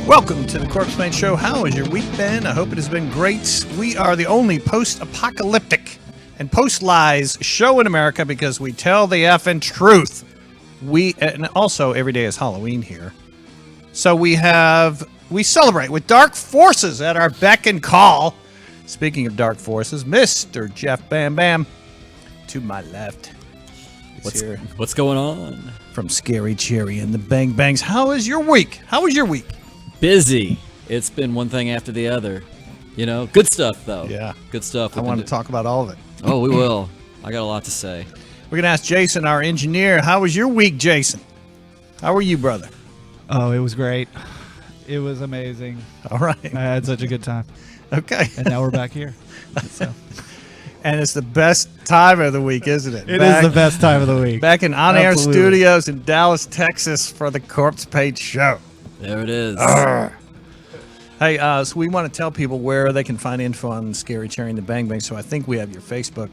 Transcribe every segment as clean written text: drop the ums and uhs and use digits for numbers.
Welcome to the Corpsepaint Show. How has your week been? I hope it has been great. We are the only post-apocalyptic and post-lies show in America because we tell the effing truth. And also every day is Halloween here. So we celebrate with dark forces at our beck and call. Speaking of dark forces, Mr. Jeff Bam Bam to my left. What's going on? From Scary Cherry and the Bang Bangs. How is your week? How was your week? Busy. It's been one thing after the other. You know, good stuff though. Yeah. Good stuff. I want to talk about all of it. Oh, we will. I got a lot to say. We're going to ask Jason, our engineer. How was your week, Jason? How were you, brother? Oh, it was great. It was amazing. All right. I had such a good time. Okay. And now we're back here. So. And it's the best time of the week, isn't it? It is the best time of the week. Back in on-air studios in Dallas, Texas for the Corpsepaint Show. There it is. Hey, so we want to tell people where they can find info on Scary Cherry and the Bang Bang. So I think we have your Facebook.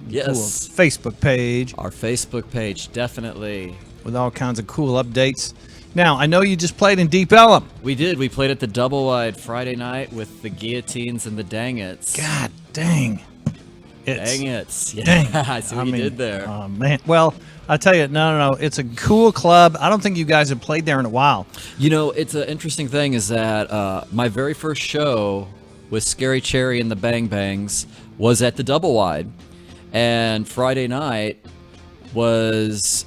Yes. Cool Facebook page. Our Facebook page, definitely. With all kinds of cool updates. Now, I know you just played in Deep Ellum. We did. We played at the Double Wide Friday night with the Guillotines and the Dang-Its. God dang. Dang-Its. Yeah. Dang. I see what you did there. Oh, man. Well, I tell you, no. It's a cool club. I don't think you guys have played there in a while. You know, it's an interesting thing is that my very first show with Scary Cherry and the Bang Bangs was at the Double Wide. And Friday night was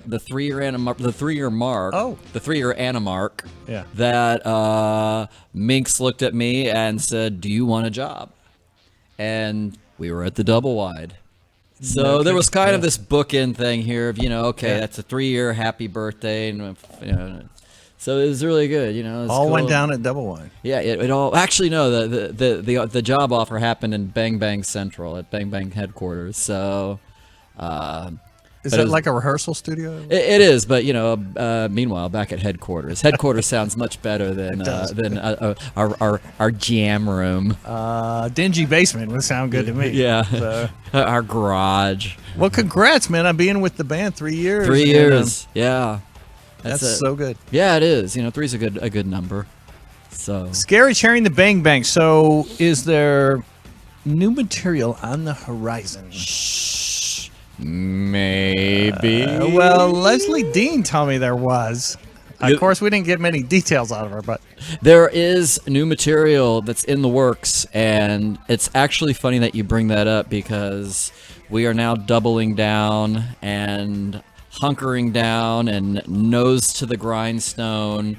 the 3-year mark. Oh. The 3-year Anamark. Yeah. That Minx looked at me and said, "Do you want a job?" And we were at the Double Wide. So there was kind of this bookend thing here of, that's a 3-year happy birthday. And, so it was really good, It all cool. went down at Double Wide. Yeah, it all, actually, no, the job offer happened in Bang Bang Central at Bang Bang headquarters. So, is that like a rehearsal studio? It is, but meanwhile, back at headquarters sounds much better than our jam room. Dingy basement would sound good to me. Yeah, so. Our garage. Well, congrats, man! on being with the band 3 years. 3 years, yeah. That's so good. Yeah, it is. 3's a good number. So Scary Cherry and the Bang Bang. So, is there new material on the horizon? Shh. Maybe. Well, Leslie Dean told me there was. Of course, we didn't get many details out of her, but there is new material that's in the works, and it's actually funny that you bring that up because we are now doubling down and hunkering down and nose to the grindstone,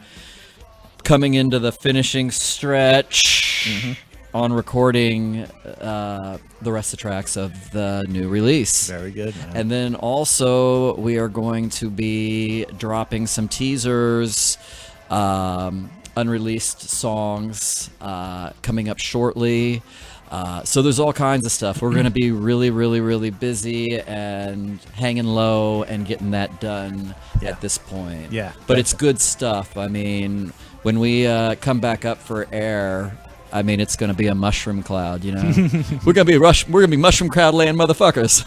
coming into the finishing stretch on recording the rest of the tracks of the new release. Very good, man. And then also we are going to be dropping some teasers, unreleased songs coming up shortly. So there's all kinds of stuff. We're going to be really, really, really busy and hanging low and getting that done at this point. Yeah. But it's good stuff. I mean, when we come back up for air, I mean, it's going to be a mushroom cloud, We're going to be mushroom cloud land motherfuckers.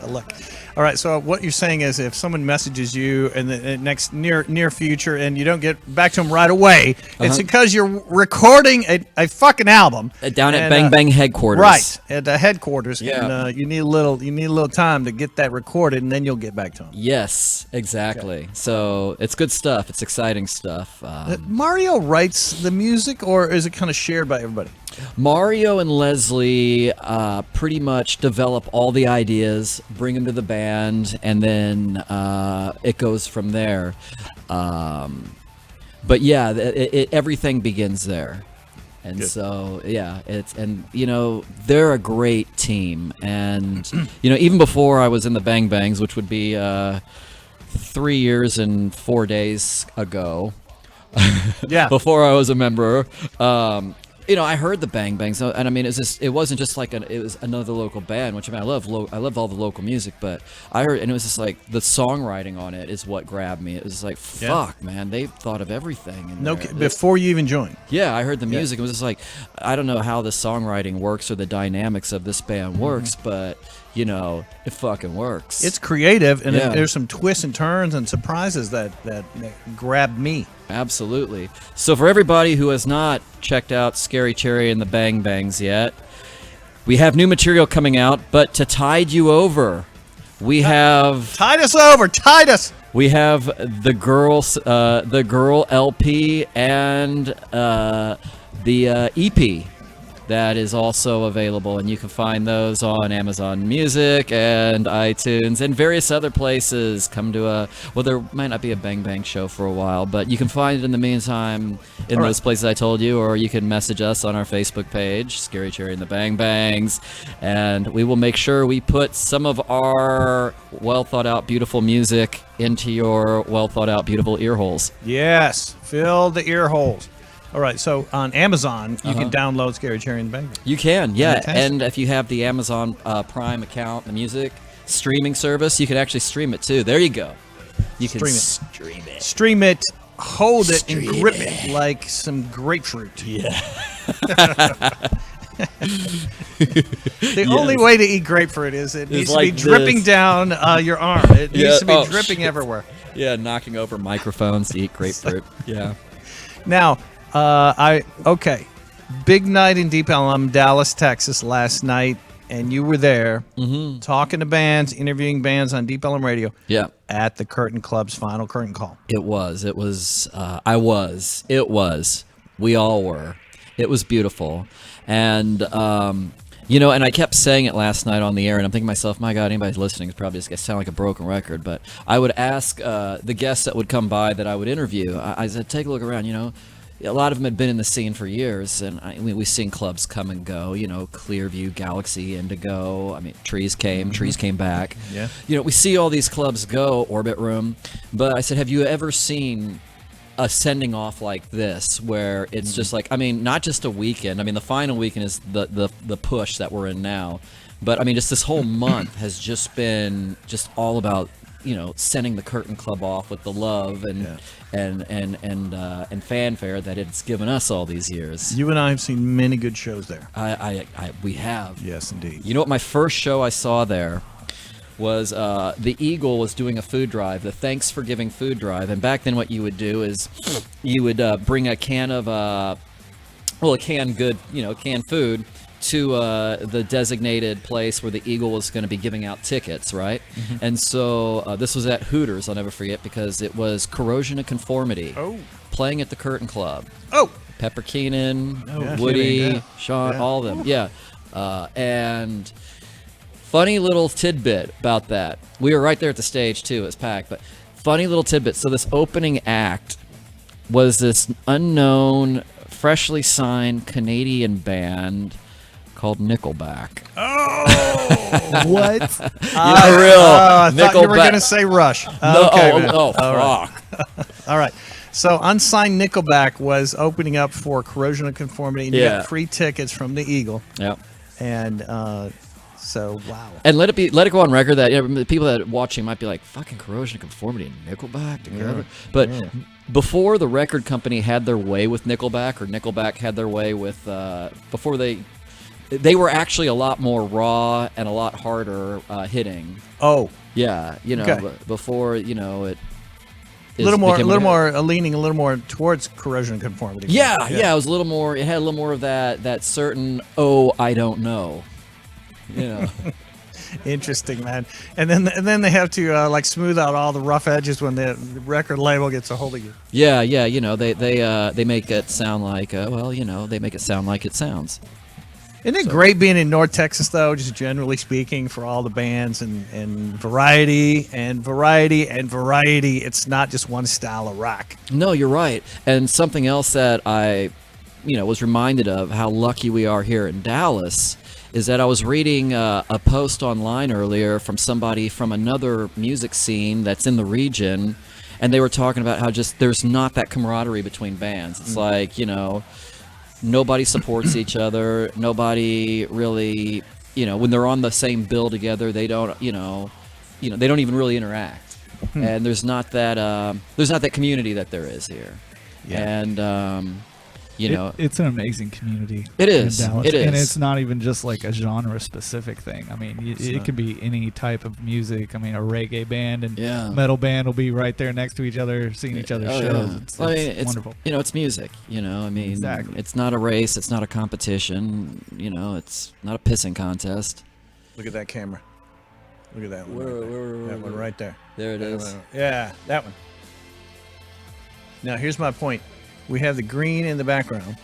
Look, All right. So what you're saying is, if someone messages you in the next near future and you don't get back to them right away, it's because you're recording a fucking album Down at Bang Bang headquarters. right at the headquarters. Yeah. And you need a little time to get that recorded, and then you'll get back to them. Yes, exactly. So it's good stuff. It's exciting stuff. Mario writes the music, or is it kind of shared by everybody? Mario and Leslie pretty much develop all the ideas, bring them to the band, and then it goes from there. But yeah, everything begins there. And Good. so, yeah, they're a great team. And, even before I was in the Bang Bangs, which would be 3 years and 4 days ago, Yeah. before I was a member, I heard the Bang Bangs, and I mean, it wasn't just like it was another local band, which I mean, I love all the local music, but I heard, and it was just like the songwriting on it is what grabbed me. It was like, fuck, man, they thought of everything. Before you even joined. Yeah, I heard the music. It was just like, I don't know how the songwriting works or the dynamics of this band works, but it fucking works. It's creative, and Yeah. there's some twists and turns and surprises that grabbed me. Absolutely. So for everybody who has not checked out Scary Cherry and the Bang Bangs yet, we have new material coming out, but to tide you over, we have Tide us over, tide us. we have the girl LP and the EP that is also available, and you can find those on Amazon Music and iTunes and various other places. There might not be a Bang Bang show for a while, but you can find it in the meantime in All those right. places I told you, or you can message us on our Facebook page, Scary Cherry and the Bang Bangs, and we will make sure we put some of our well thought out beautiful music into your well thought out beautiful ear holes. Yes, fill the ear holes. All right, so on Amazon, you can download Scary Cherry and the Bang Bang. You can, yeah. Fantastic. And if you have the Amazon Prime account, the music streaming service, you can actually stream it too. There you go. You can stream it. Stream it, hold it, and grip it like some grapefruit. Yeah. The only way to eat grapefruit is it needs to be like dripping this. down your arm. It needs to be dripping everywhere. Yeah, knocking over microphones to eat grapefruit. Yeah. Now, big night in Deep Ellum, Dallas, Texas last night, and you were there talking to bands, interviewing bands on Deep Ellum Radio. Yeah. At the Curtain Club's final curtain call. It was. We all were. It was beautiful. And, and I kept saying it last night on the air, and I'm thinking to myself, my God, anybody listening is probably just going to sound like a broken record. But I would ask the guests that would come by that I would interview, I said, take a look around, A lot of them had been in the scene for years, and we've seen clubs come and go, Clearview, Galaxy, Indigo. I mean, Trees came back. Yeah. We see all these clubs go, Orbit Room. But I said, have you ever seen a sending off like this, where it's just like, not just a weekend. The final weekend is the push that we're in now. But, just this whole month has just been just all about, sending the Curtain Club off with the love and fanfare that it's given us all these years. You and I have seen many good shows there. We have. Yes, indeed. You know what? My first show I saw there was the Eagle was doing a food drive, the Thanks for Giving food drive. And back then what you would do is you would bring a can of, canned food to the designated place where the Eagle was going to be giving out tickets, right? And so this was at Hooters, I'll never forget, because it was Corrosion of Conformity playing at the Curtain Club. Oh! Pepper Keenan, Yeah. Woody, Yeah. Sean, Yeah. all of them. Yeah. And funny little tidbit about that. We were right there at the stage, too. It was packed. But funny little tidbit. So this opening act was this unknown, freshly signed Canadian band called Nickelback. Oh! What? For real. I thought you were Nickelback. going to say Rush. No, Okay, man. fuck. All right. So Unsigned Nickelback was opening up for Corrosion of Conformity, and you Yeah. got free tickets from the Eagle. Yep. And so, wow. And let it go on record that the people that are watching might be like, fucking Corrosion of Conformity and Nickelback together. But before the record company had their way with Nickelback, or Nickelback had their way with, before they they were actually a lot more raw and a lot harder hitting. Oh, Yeah, Okay. before it. a little more, became leaning a little more towards corrosion and conformity. Yeah, it was a little more. It had a little more of that certain I don't know. Interesting, man. And then they have to like smooth out all the rough edges when the record label gets a hold of you. Yeah, they make it sound like they make it sound like it sounds. Isn't it great being in North Texas, though, just generally speaking, for all the bands and variety and variety and variety? It's not just one style of rock. No, you're right. And something else that I, was reminded of how lucky we are here in Dallas is that I was reading a post online earlier from somebody from another music scene that's in the region, and they were talking about how just there's not that camaraderie between bands. It's like, nobody supports each other. Nobody really, when they're on the same bill together, they don't, they don't even really interact. And there's not that community that there is here. Yeah. And it's an amazing community. It is. In Dallas. It is. And it's not even just like a genre specific thing. I mean, it could be any type of music. I mean, a reggae band and metal band will be right there next to each other, seeing each other's shows. Yeah. It's wonderful. It's music. I mean, Exactly. It's not a race. It's not a competition. It's not a pissing contest. Look at that camera. Look at that one. Where, That one right there. There it is. Yeah, that one. Now, here's my point. We have the green in the background.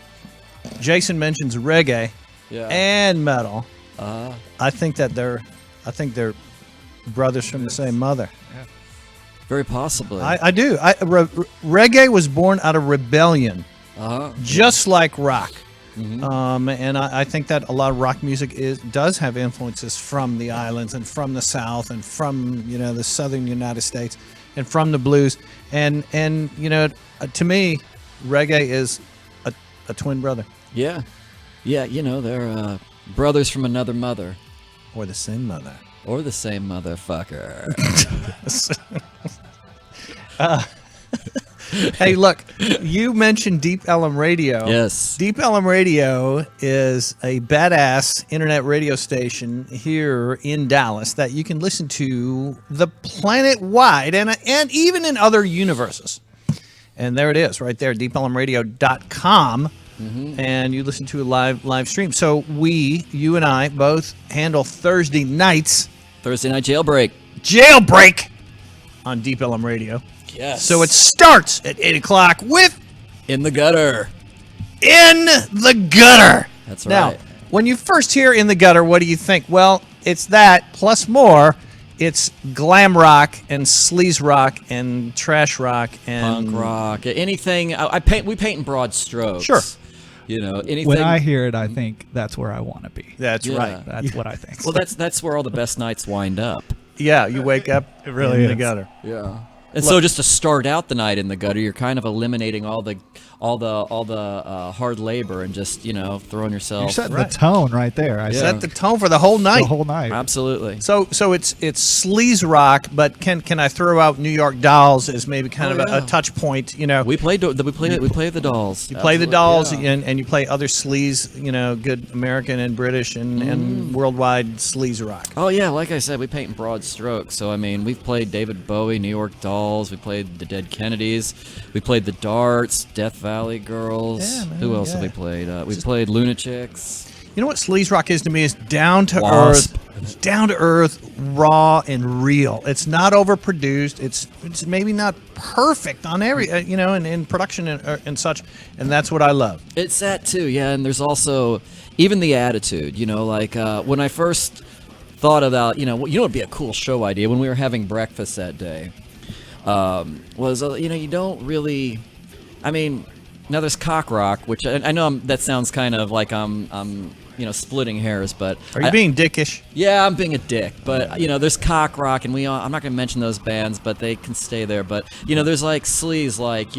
Jason mentions reggae and metal. I think they're brothers from the same mother. Very possibly. I do. Reggae was born out of rebellion, just like rock. Mm-hmm. And I think that a lot of rock music does have influences from the islands and from the South and from the southern United States and from the blues. And to me, reggae is a twin brother. Yeah. They're brothers from another mother. Or the same mother. Or the same motherfucker. Hey, look, you mentioned Deep Ellum Radio. Yes. Deep Ellum Radio is a badass internet radio station here in Dallas that you can listen to the planet-wide and even in other universes. And there it is, right there, deepellumradio.com. And you listen to a live stream. So you and I, both handle Thursday nights. Thursday night jailbreak. Jailbreak on Deep Ellum Radio. Yes. So it starts at 8 o'clock with In the Gutter. In the Gutter. That's Now, right. when you first hear In the Gutter, what do you think? Well, it's that plus more. It's glam rock and sleaze rock and trash rock and Punk rock. Anything. We paint in broad strokes. Sure. Anything. When I hear it, I think that's where I want to be. That's Yeah. right. That's what I think. Well, that's where all the best nights wind up. Yeah, you wake up really in the is. gutter. Yeah. And so just to start out the night in the gutter, you're kind of eliminating all the hard labor and just throwing yourself. You're setting Right. the tone right there. I Yeah. Set the tone for the whole night. the whole night. Absolutely. So it's sleaze rock, but can I throw out New York Dolls as maybe kind of yeah. a touch point? We play the Dolls. You play the Absolutely, Dolls yeah. and you play other sleaze, good American and British and worldwide sleaze rock. Oh yeah, like I said, we paint in broad strokes. So I mean, we've played David Bowie, New York Dolls, we played the Dead Kennedys, we played the Darts, Death Valley Girls. Yeah, man, Who else have yeah. we played? We played Lunatics. You know what sleaze rock is to me? Is down to Wasp. earth, raw and real. It's not overproduced. It's maybe not perfect on every in production and such, and that's what I love. It's that too, yeah. And there's also even the attitude. When I first thought about, what would be a cool show idea when we were having breakfast that day, was you don't really, I mean, now there's cock rock, which I know that sounds kind of like I'm splitting hairs, but Are you being dickish? yeah, I'm being a dick, but there's cock rock, and I'm not gonna mention those bands, but they can stay there. But there's like sleaze, like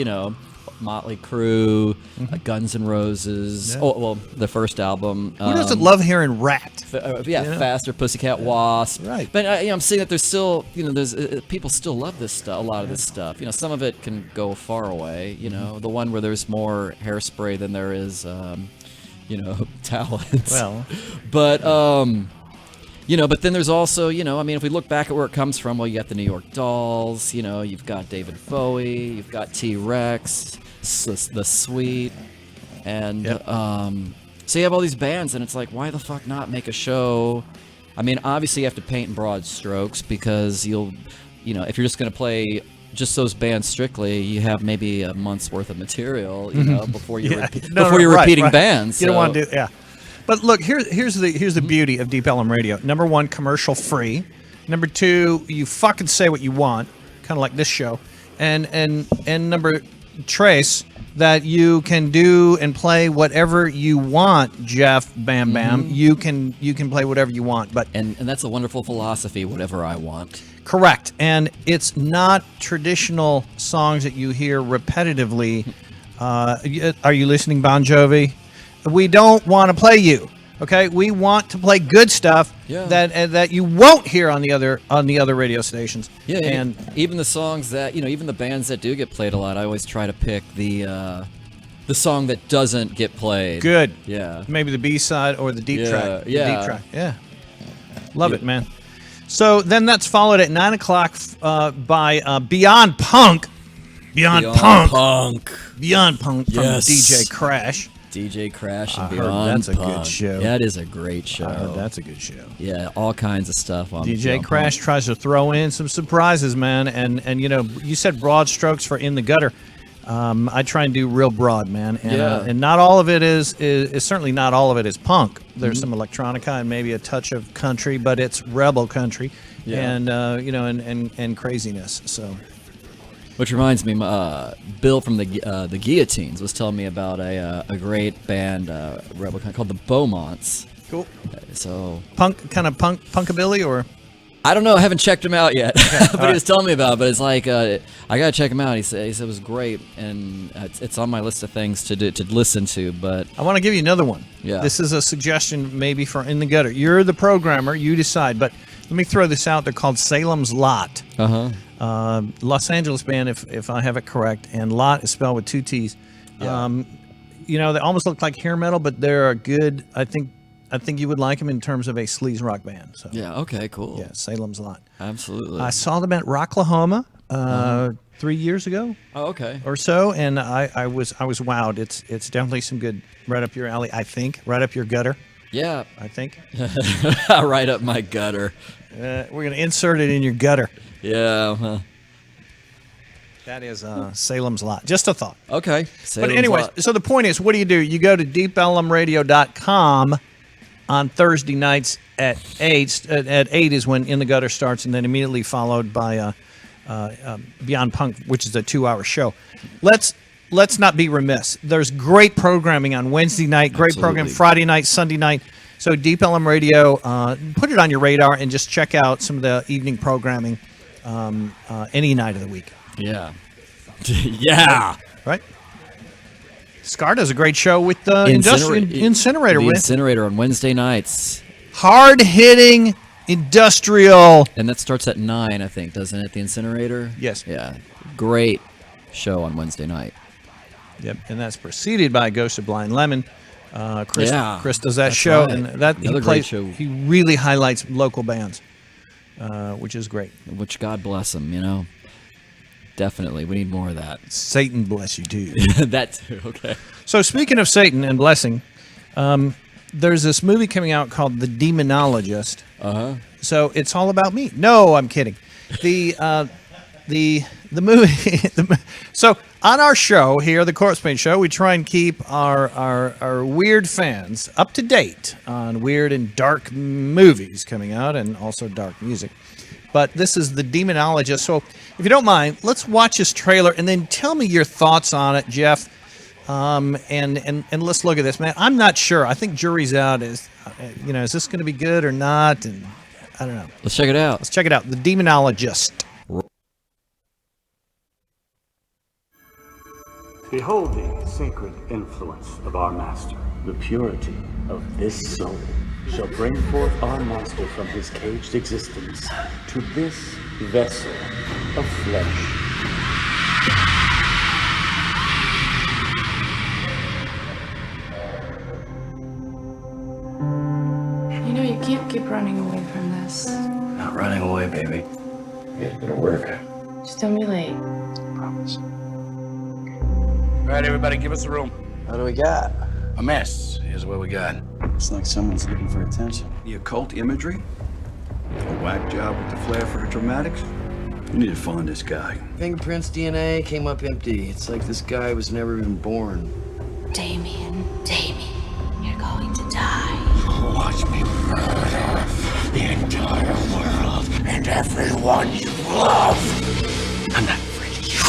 Motley Crue, Guns N' Roses. Yeah. Oh well, the first album. Who doesn't love hearing Rat? Faster, Pussycat, Wasp. Right. But I'm seeing that there's still, there's people still love this stuff. A lot of this stuff. Some of it can go far away. The one where there's more hairspray than there is talents. Well, but but then there's also, I mean, if we look back at where it comes from, well, you got the New York Dolls, you've got David Bowie, you've got T-Rex, the Sweet, and so you have all these bands, and it's like, why the fuck not make a show? I mean, obviously you have to paint in broad strokes because if you're just going to play just those bands strictly, you have maybe a month's worth of material, before you're repeating bands. You don't want to do, But look, here's the beauty of Deep Ellum Radio. Number one, commercial free. Number two, you fucking say what you want, kind of like this show. And number Trace, that you can do and play whatever you want, Jeff Bam Bam. You can play whatever you want, but and that's a wonderful philosophy, whatever I want. Correct. And it's not traditional songs that you hear repetitively. Are you listening, Bon Jovi? We don't want to play you. Okay, we want to play good stuff that you won't hear on the other radio stations. Yeah, and even the songs that even the bands that do get played a lot, I always try to pick the song that doesn't get played. Good. Yeah. Maybe the B-side or the deep track. Yeah. The deep track. Yeah. Love it, man. So then that's followed at 9 o'clock by Beyond Punk. Beyond Punk from DJ Crash. DJ Crash and I Beyond heard that's Punk. A good show. That is a great show. I heard that's a good show. Yeah, all kinds of stuff on DJ Crash tries to throw in some surprises, man. And you said broad strokes for In the Gutter. I try and do real broad, man. And, and not all of it is certainly not all of it is punk. There's some electronica and maybe a touch of country, but it's rebel country, and and craziness. So, which reminds me, Bill from the Guillotines was telling me about a great band, rebel country called the Beaumonts. Cool. So punkabilly or. I don't know. I haven't checked him out yet, but he was telling me about it. But it's like I gotta check him out. He said it was great, and it's on my list of things to listen to. But I want to give you another one. Yeah, this is a suggestion maybe for In the Gutter. You're the programmer. You decide. But let me throw this out. They're called Salem's Lot. Los Angeles band, if I have it correct, and Lot is spelled with two T's. Yeah. They almost look like hair metal, but they're a good. I think you would like them in terms of a sleaze rock band. So yeah, okay, cool. Yeah, Salem's Lot. Absolutely. I saw them at Rocklahoma 3 years ago. Oh, okay. Or so, and I was wowed. It's definitely some good, right up your alley. I think right up your gutter. Yeah, I think. Right up my gutter. We're gonna insert it in your gutter. Yeah. That is Salem's Lot. Just a thought. Okay. But anyways, so the point is, what do? You go to deepellumradio.com on Thursday nights at 8. At 8 is when In the Gutter starts, and then immediately followed by Beyond Punk, which is a 2-hour show. Let's not be remiss. There's great programming on Wednesday night, great program Friday night, Sunday night. So Deep Ellum Radio, put it on your radar and just check out some of the evening programming any night of the week. Yeah. Yeah. Right? Scar does a great show with the Incinerator. The Incinerator on Wednesday nights. Hard-hitting industrial. And that starts at 9, I think, doesn't it? The Incinerator? Yes. Yeah. Great show on Wednesday night. Yep. And that's preceded by Ghost of Blind Lemon. Chris does that show, right. and that great show. He really highlights local bands, which is great. Which God bless him, Definitely, we need more of that. Satan bless you too. That too. Okay. So speaking of Satan and blessing, there's this movie coming out called The Demonologist. So it's all about me. No, I'm kidding. The movie. So on our show here, the Corpsepaint Show, we try and keep our weird fans up to date on weird and dark movies coming out, and also dark music. But this is The Demonologist. So if you don't mind, let's watch this trailer and then tell me your thoughts on it, Jeff. And let's look at this, man. I'm not sure. I think jury's out. Is this going to be good or not? And I don't know. Let's check it out. Let's check it out. The Demonologist. Behold the sacred influence of our master. The purity of this soul shall bring forth our master from his caged existence to this vessel of flesh. keep running away from this. Not running away, baby. It's gonna work. Just don't be late. Promise. All right, everybody, give us a room. What do we got? A mess. Here's what we got. It's like someone's looking for attention. The occult imagery? A whack job with the flair for the dramatics? You need to find this guy. Fingerprints, DNA came up empty. It's like this guy was never even born. Damien, you're going to die. Watch me murder the entire world and everyone you love. I'm not afraid of you.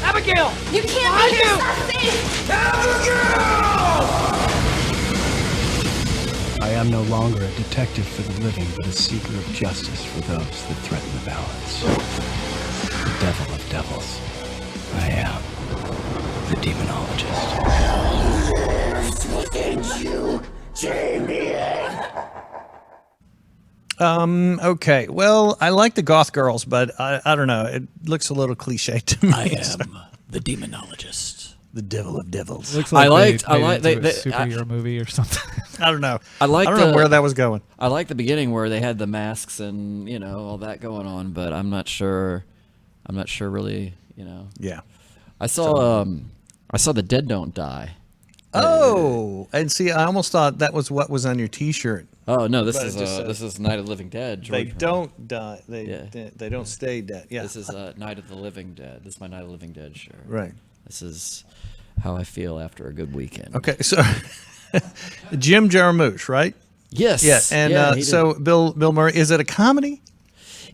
Abigail! You can't make yourself safe! I am no longer a detective for the living, but a seeker of justice for those that threaten the balance. The devil of devils. I am the demonologist. Within you, Damien. Okay. Well, I like the goth girls, but I don't know. It looks a little cliche to me. I am the demonologist. The devil of devils. Looks like I like a superhero movie or something. I don't know. I don't know where that was going. I like the beginning where they had the masks and all that going on, but I'm not sure. I'm not sure really. Yeah. I saw The Dead Don't Die. Oh, and see, I almost thought that was what was on your T-shirt. Oh no, this But it just says- this is Night of the Living Dead. They George don't die. Yeah. They don't stay dead. Yeah. This is Night of the Living Dead. This is my Night of the Living Dead shirt. Right. This is how I feel after a good weekend. Okay, so Jim Jarmusch, right? Yes. Yeah, and he did. so Bill Murray. Is it a comedy?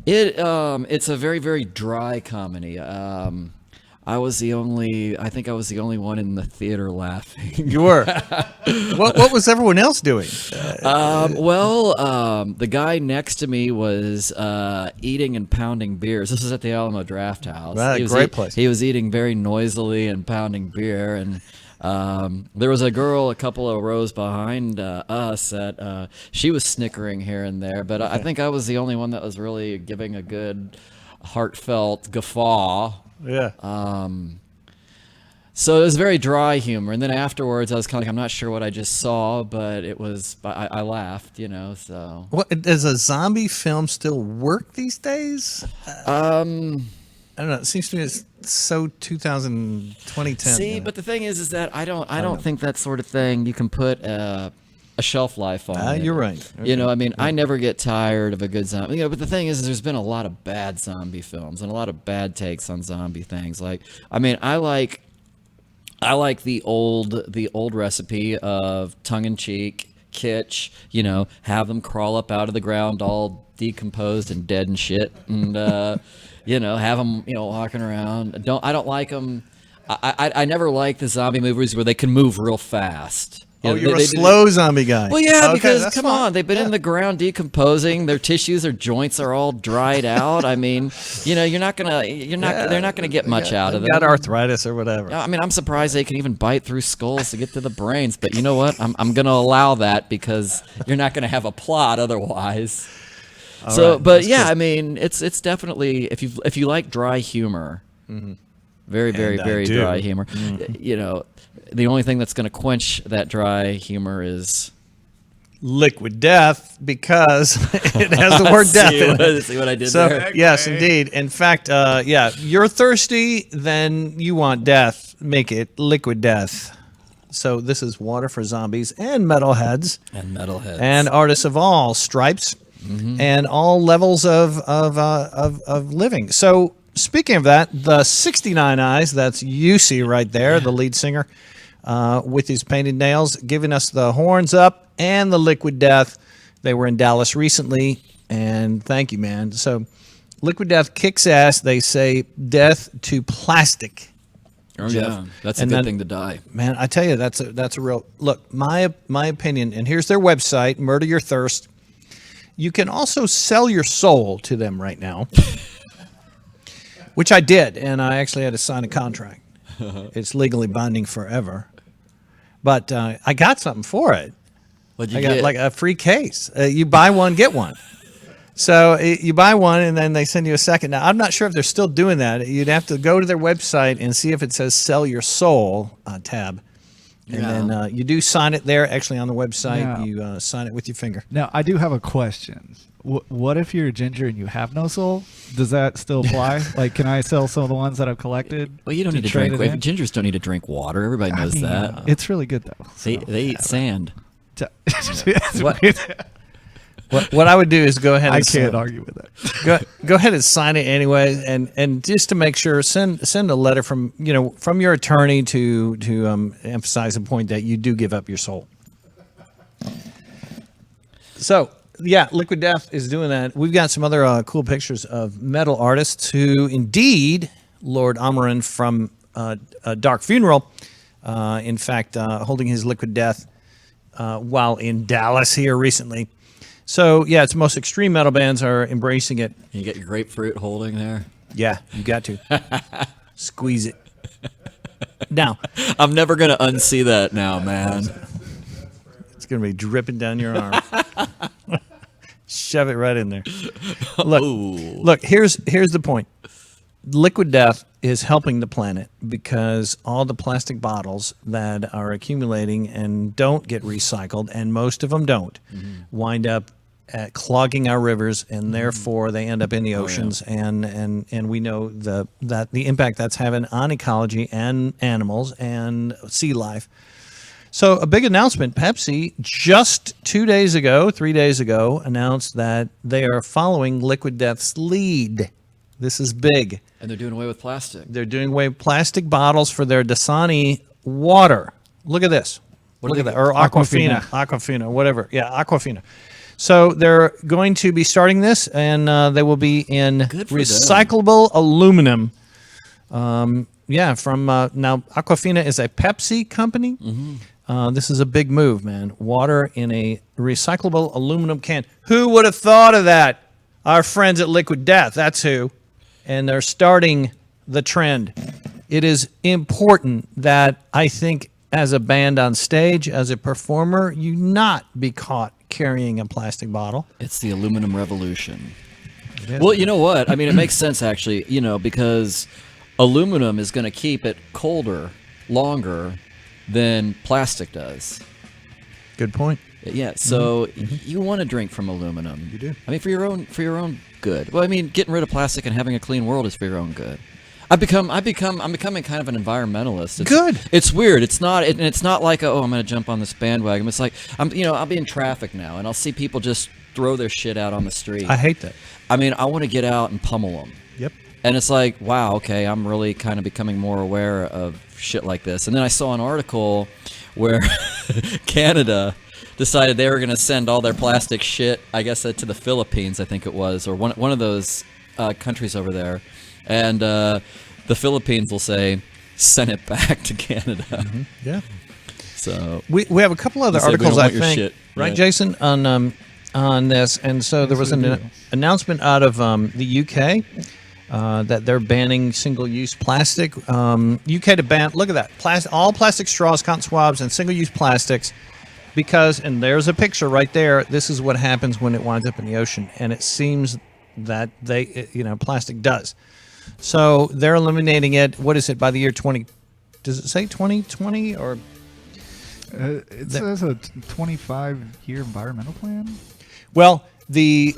It's a very, very dry comedy. I think I was the only one in the theater laughing. You were. What was everyone else doing? The guy next to me was eating and pounding beers. This was at the Alamo Draft House. Right, He was great place. He was eating very noisily and pounding beer, and there was a girl a couple of rows behind us that she was snickering here and there, but I think I was the only one that was really giving a good, heartfelt guffaw. Yeah. So it was very dry humor, and then afterwards I was kind of like, I'm not sure what I just saw, but I laughed, so. Does a zombie film still work these days? I don't know. It seems to me it's so 2010. See, but the thing is that I don't think that sort of thing you can put a shelf life on it. You're right. Okay. I never get tired of a good zombie. But the thing is, there's been a lot of bad zombie films and a lot of bad takes on zombie things. I like the old recipe of tongue-in-cheek kitsch. Have them crawl up out of the ground all decomposed and dead and shit, and have them walking around. I don't like them. I never like the zombie movies where they can move real fast. You're a slow zombie guy. Well, yeah, Okay, because that's come fine. on, they've been in the ground decomposing. Their tissues, their joints are all dried out. I mean, they're not gonna get much out of them. Got arthritis or whatever. I mean, I'm surprised they can even bite through skulls to get to the brains. But you know what? I'm gonna allow that because you're not gonna have a plot otherwise. I mean, it's definitely if you like dry humor, very, very, very dry humor. The only thing that's going to quench that dry humor is Liquid Death, because it has the word death in it. See what I did there? Yes, indeed. In fact, you're thirsty, then you want death. Make it Liquid Death. So this is water for zombies and metalheads. And artists of all stripes and all levels of living. So speaking of that, the 69 Eyes, that's UC right there, the lead singer, with his painted nails, giving us the horns up and the Liquid Death. They were in Dallas recently, and thank you, man. So Liquid Death kicks ass. They say death to plastic. Oh, Jeff. yeah. That's a good thing to die. Man, I tell you, that's a real... Look, my opinion, and here's their website, Murder Your Thirst. You can also sell your soul to them right now, which I did, and I actually had to sign a contract. It's legally binding forever. But I got something for it. What'd you I got get? like a free case. You buy one, get one. So you buy one, and then they send you a second. Now, I'm not sure if they're still doing that. You'd have to go to their website and see if it says "Sell Your Soul" tab, And then you do sign it there, actually on the website. Yeah. You sign it with your finger. Now, I do have a question. What if you're a ginger and you have no soul? Does that still apply? Like, can I sell some of the ones that I've collected? Well, you don't need to drink. Gingers don't need to drink water. Everybody knows that. It's really good, though. They eat sand. What I would do is go ahead and I can't argue with that. go ahead and sign it anyway, and just to make sure, send a letter from your attorney to emphasize the point that you do give up your soul. So yeah, Liquid Death is doing that. We've got some other cool pictures of metal artists who, indeed, Lord Amaran from Dark Funeral, in fact, holding his Liquid Death while in Dallas here recently. So, yeah, it's most extreme metal bands are embracing it. You get your grapefruit holding there? Yeah, you got to. Squeeze it. Now. I'm never going to unsee that now, man. It's going to be dripping down your arm. Shove it right in there. Look, here's the point. Liquid Death is helping the planet because all the plastic bottles that are accumulating and don't get recycled, and most of them don't, wind up clogging our rivers, and therefore they end up in the oceans. And we know that the impact that's having on ecology and animals and sea life. So a big announcement. Pepsi just 3 days ago, announced that they are following Liquid Death's lead. This is big. And they're doing away with plastic. They're doing away with plastic bottles for their Dasani water. Look at this. Look at that. Or Aquafina, whatever. Yeah, Aquafina. So they're going to be starting this, and they will be in recyclable aluminum. From now Aquafina is a Pepsi company. This is a big move, man. Water in a recyclable aluminum can. Who would have thought of that? Our friends at Liquid Death. That's who. And they're starting the trend. It is important that, I think, as a band on stage, as a performer, you not be caught carrying a plastic bottle. It's the aluminum revolution. Well, you know what? I mean, it makes sense, actually, because aluminum is going to keep it colder longer than plastic does. Good point. Yeah, so you want to drink from aluminum. You do. I mean, for your own good. Well, I mean, getting rid of plastic and having a clean world is for your own good. I'm becoming kind of an environmentalist. Good. It's weird. It's not like I'm going to jump on this bandwagon. It's like I'll be in traffic now and I'll see people just throw their shit out on the street. I hate that. I mean, I want to get out and pummel them. Yep. And it's like, wow, okay, I'm really kind of becoming more aware of shit like this. And then I saw an article where Canada decided they were going to send all their plastic shit, I guess, to the Philippines, I think it was, or one of those countries over there. And the Philippines will say, send it back to Canada. Yeah. So we have a couple other articles, I think, right, Jason, on this. And so there was an announcement out of the UK that they're banning single-use plastic. UK to ban, look at that, all plastic straws, cotton swabs, and single-use plastics. Because, and there's a picture right there, this is what happens when it winds up in the ocean. And it seems that plastic does. So they're eliminating it, what is it, by the year 20, does it say 2020 or? It says a 25-year environmental plan. Well, the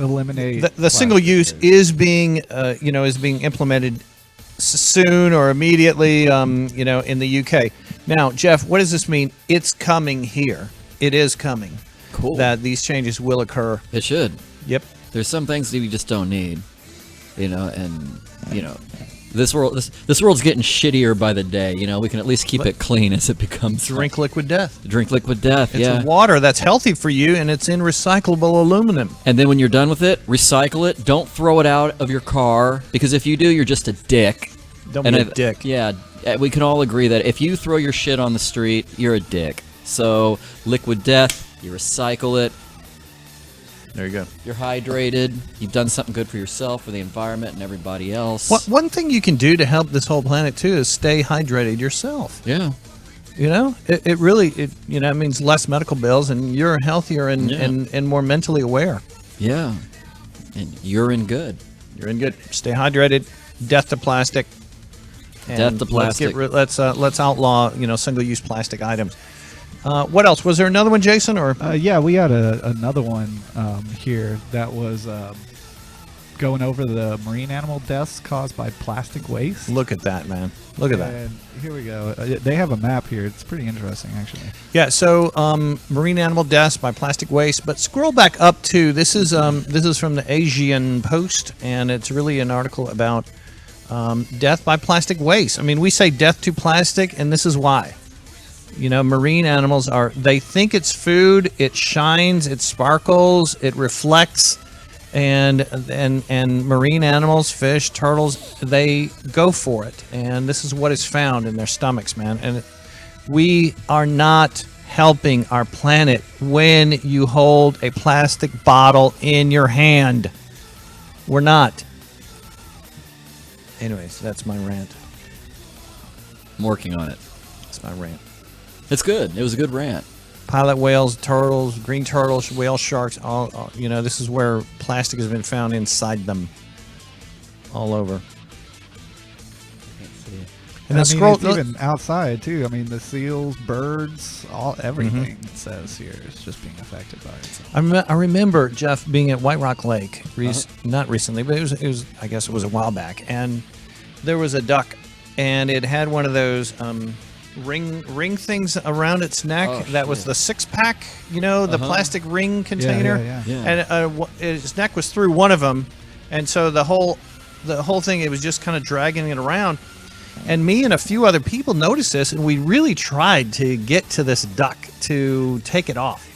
single use is being, implemented soon or immediately, in the UK. Now, Jeff, what does this mean? It's coming here. It is coming. Cool. That these changes will occur. It should. Yep. There's some things that we just don't need, this world's getting shittier by the day. We can at least keep it clean as it becomes. Drink Liquid Death. Drink Liquid Death. It's water that's healthy for you, and it's in recyclable aluminum. And then when you're done with it, recycle it. Don't throw it out of your car, because if you do, you're just a dick. Don't be a dick. Yeah, we can all agree that if you throw your shit on the street, you're a dick. So Liquid Death, you recycle it. There you go. You're hydrated. You've done something good for yourself, for the environment, and everybody else. One thing you can do to help this whole planet too is stay hydrated yourself. Yeah. It really means less medical bills, and you're healthier and more mentally aware. Yeah. And you're in good. You're in good. Stay hydrated. Death to plastic. Death to plastic. Let's outlaw single-use plastic items. What else? Was there another one, Jason? Or yeah, we had another one here that was going over the marine animal deaths caused by plastic waste. Look at that, man. Look at that. And here we go. They have a map here. It's pretty interesting, actually. Yeah. So marine animal deaths by plastic waste. But scroll back up to this is from the Asian Post, and it's really an article about death by plastic waste. I mean, we say death to plastic, and this is why. You know, marine animals they think it's food. It shines. It sparkles. It reflects. And marine animals, fish, turtles, they go for it. And this is what is found in their stomachs, man. And we are not helping our planet when you hold a plastic bottle in your hand. We're not. Anyways, that's my rant. I'm working on it. That's my rant. It's good. It was a good rant. Pilot whales, turtles, green turtles, whale sharks, all you know, this is where plastic has been found inside them. All over. And then scroll even outside too. I mean, the seals, birds, everything it says here is just being affected by it. I remember, Jeff, being at White Rock Lake, not recently, but it was I guess it was a while back, and there was a duck, and it had one of those ring things around its neck. That was the 6-pack, you know, the plastic ring container. Yeah. And its neck was through one of them, and so the whole thing, it was just kind of dragging it around. And me and a few other people noticed this, and we really tried to get to this duck to take it off,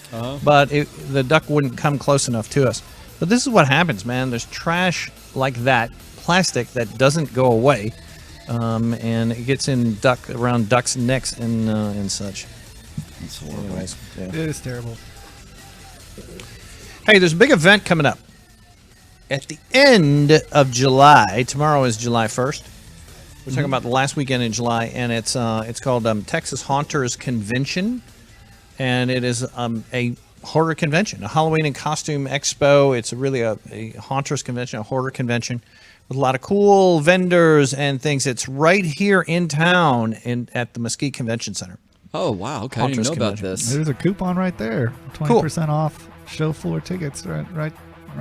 but the duck wouldn't come close enough to us. But this is what happens, man. There's trash like that, plastic that doesn't go away. And it gets around ducks' necks and such. It's horrible. Anyways, yeah. It is terrible. Hey, there's a big event coming up at the end of July. Tomorrow is July 1st. We're talking about the last weekend in July, and it's called Texas Haunters Convention, and it is a horror convention, a Halloween and costume expo. It's really a haunters convention, a horror convention, with a lot of cool vendors and things. It's right here in town at the Mesquite Convention Center. Oh, wow. Okay, I didn't know about this. There's a coupon right there. 20% off show floor tickets right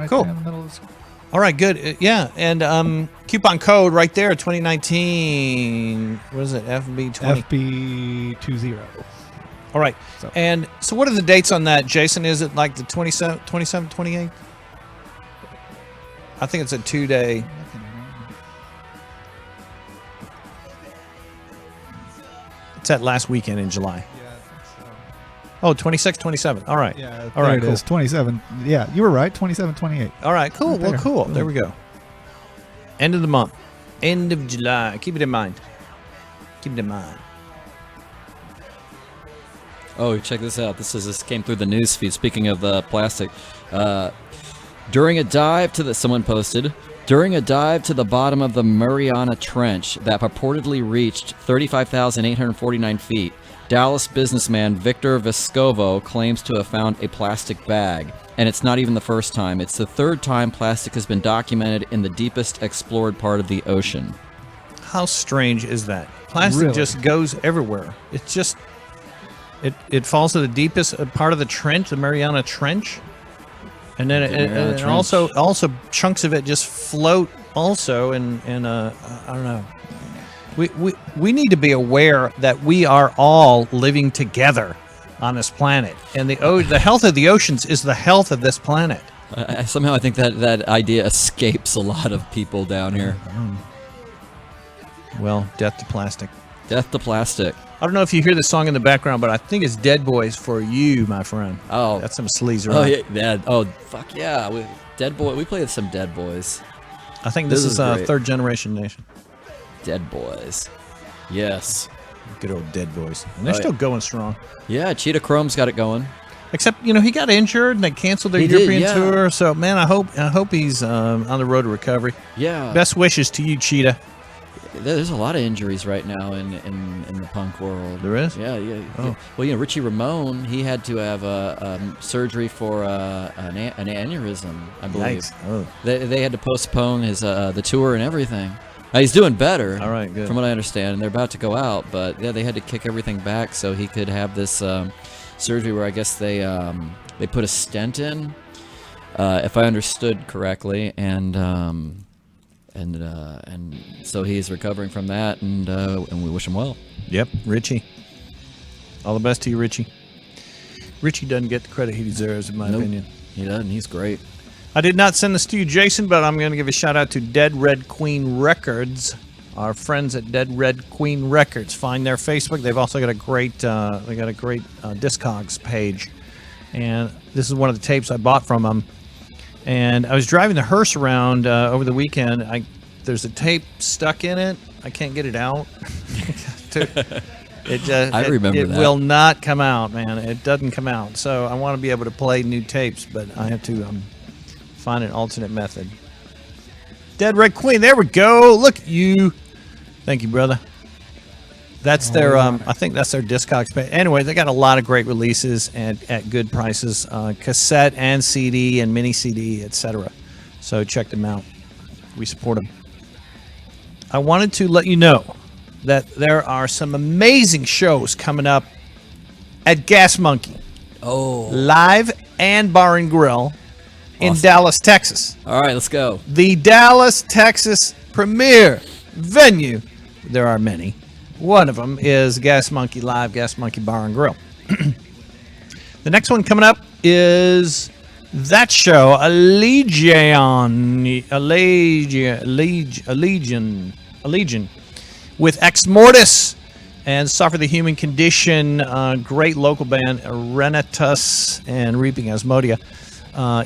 cool. there in the middle of the school. All right, good. Yeah, and coupon code right there, 2019. What is it? FB20. FB20. All right. And so what are the dates on that, Jason? Is it like the 27, 28? I think it's a 2-day. It's that last weekend in July. Yeah, I think so. Oh, 26, 27. All right. Yeah, all right, it is. 27. Yeah, you were right. 27, 28. All right, cool. Right well, there. cool. There we go. End of the month. End of July. Keep it in mind. Keep it in mind. Oh, check this out. This came through the news feed. Speaking of plastic, during a dive to someone posted, during a dive to the bottom of the Mariana Trench that purportedly reached 35,849 feet, Dallas businessman Victor Vescovo claims to have found a plastic bag. And it's not even the first time. It's the third time plastic has been documented in the deepest explored part of the ocean. How strange is that? Plastic just goes everywhere. It's just... It falls to the deepest part of the trench, the Mariana Trench, and then and also chunks of it just float also. And I don't know. We need to be aware that we are all living together on this planet, and the health of the oceans is the health of this planet. Somehow I think that idea escapes a lot of people down here. Well, death to plastic. Death to plastic. I don't know if you hear the song in the background, but I think it's Dead Boys for you, my friend. Oh, that's some sleaze, right? Oh yeah, oh fuck yeah, Dead Boy. We played some Dead Boys. I think this is Third Generation Nation. Dead Boys. Yes. Good old Dead Boys, and they're still going strong. Yeah, Cheetah Chrome's got it going. Except he got injured and they canceled their European tour. So man, I hope he's on the road to recovery. Yeah. Best wishes to you, Cheetah. There's a lot of injuries right now in the punk world. There is? Yeah. Oh. Well, Richie Ramone, he had to have surgery for an aneurysm, I believe. Yikes. Oh. They had to postpone his the tour and everything. He's doing better. All right, good. From what I understand, and they're about to go out, but yeah, they had to kick everything back so he could have this surgery where I guess they put a stent in, if I understood correctly, and so he's recovering from that, and we wish him well. Yep, Richie. All the best to you, Richie. Richie doesn't get the credit he deserves, in my opinion. He doesn't. He's great. I did not send this to you, Jason, but I'm going to give a shout out to Dead Red Queen Records. Our friends at Dead Red Queen Records. Find their Facebook. They've also got a great Discogs page, and this is one of the tapes I bought from them. And I was driving the hearse around over the weekend. There's a tape stuck in it. I can't get it out. I remember it that. will not come out, man. It doesn't come out. So I want to be able to play new tapes, but I have to find an alternate method. Dead Red Queen, there we go. Look at you. Thank you, brother. That's their, I think that's their Discogs page. Anyway, they got a lot of great releases at good prices, cassette and CD and mini CD, etc. So check them out. We support them. I wanted to let you know that there are some amazing shows coming up at Gas Monkey. Oh. Live and Bar and Grill in Dallas, Texas. All right, let's go. The Dallas, Texas premier venue. There are many. One of them is Gas Monkey Live, Gas Monkey Bar and Grill. The next one coming up is that show, Allegion, with Ex Mortis and Suffer the Human Condition. Great local band, Renatus and Reaping Asmodia,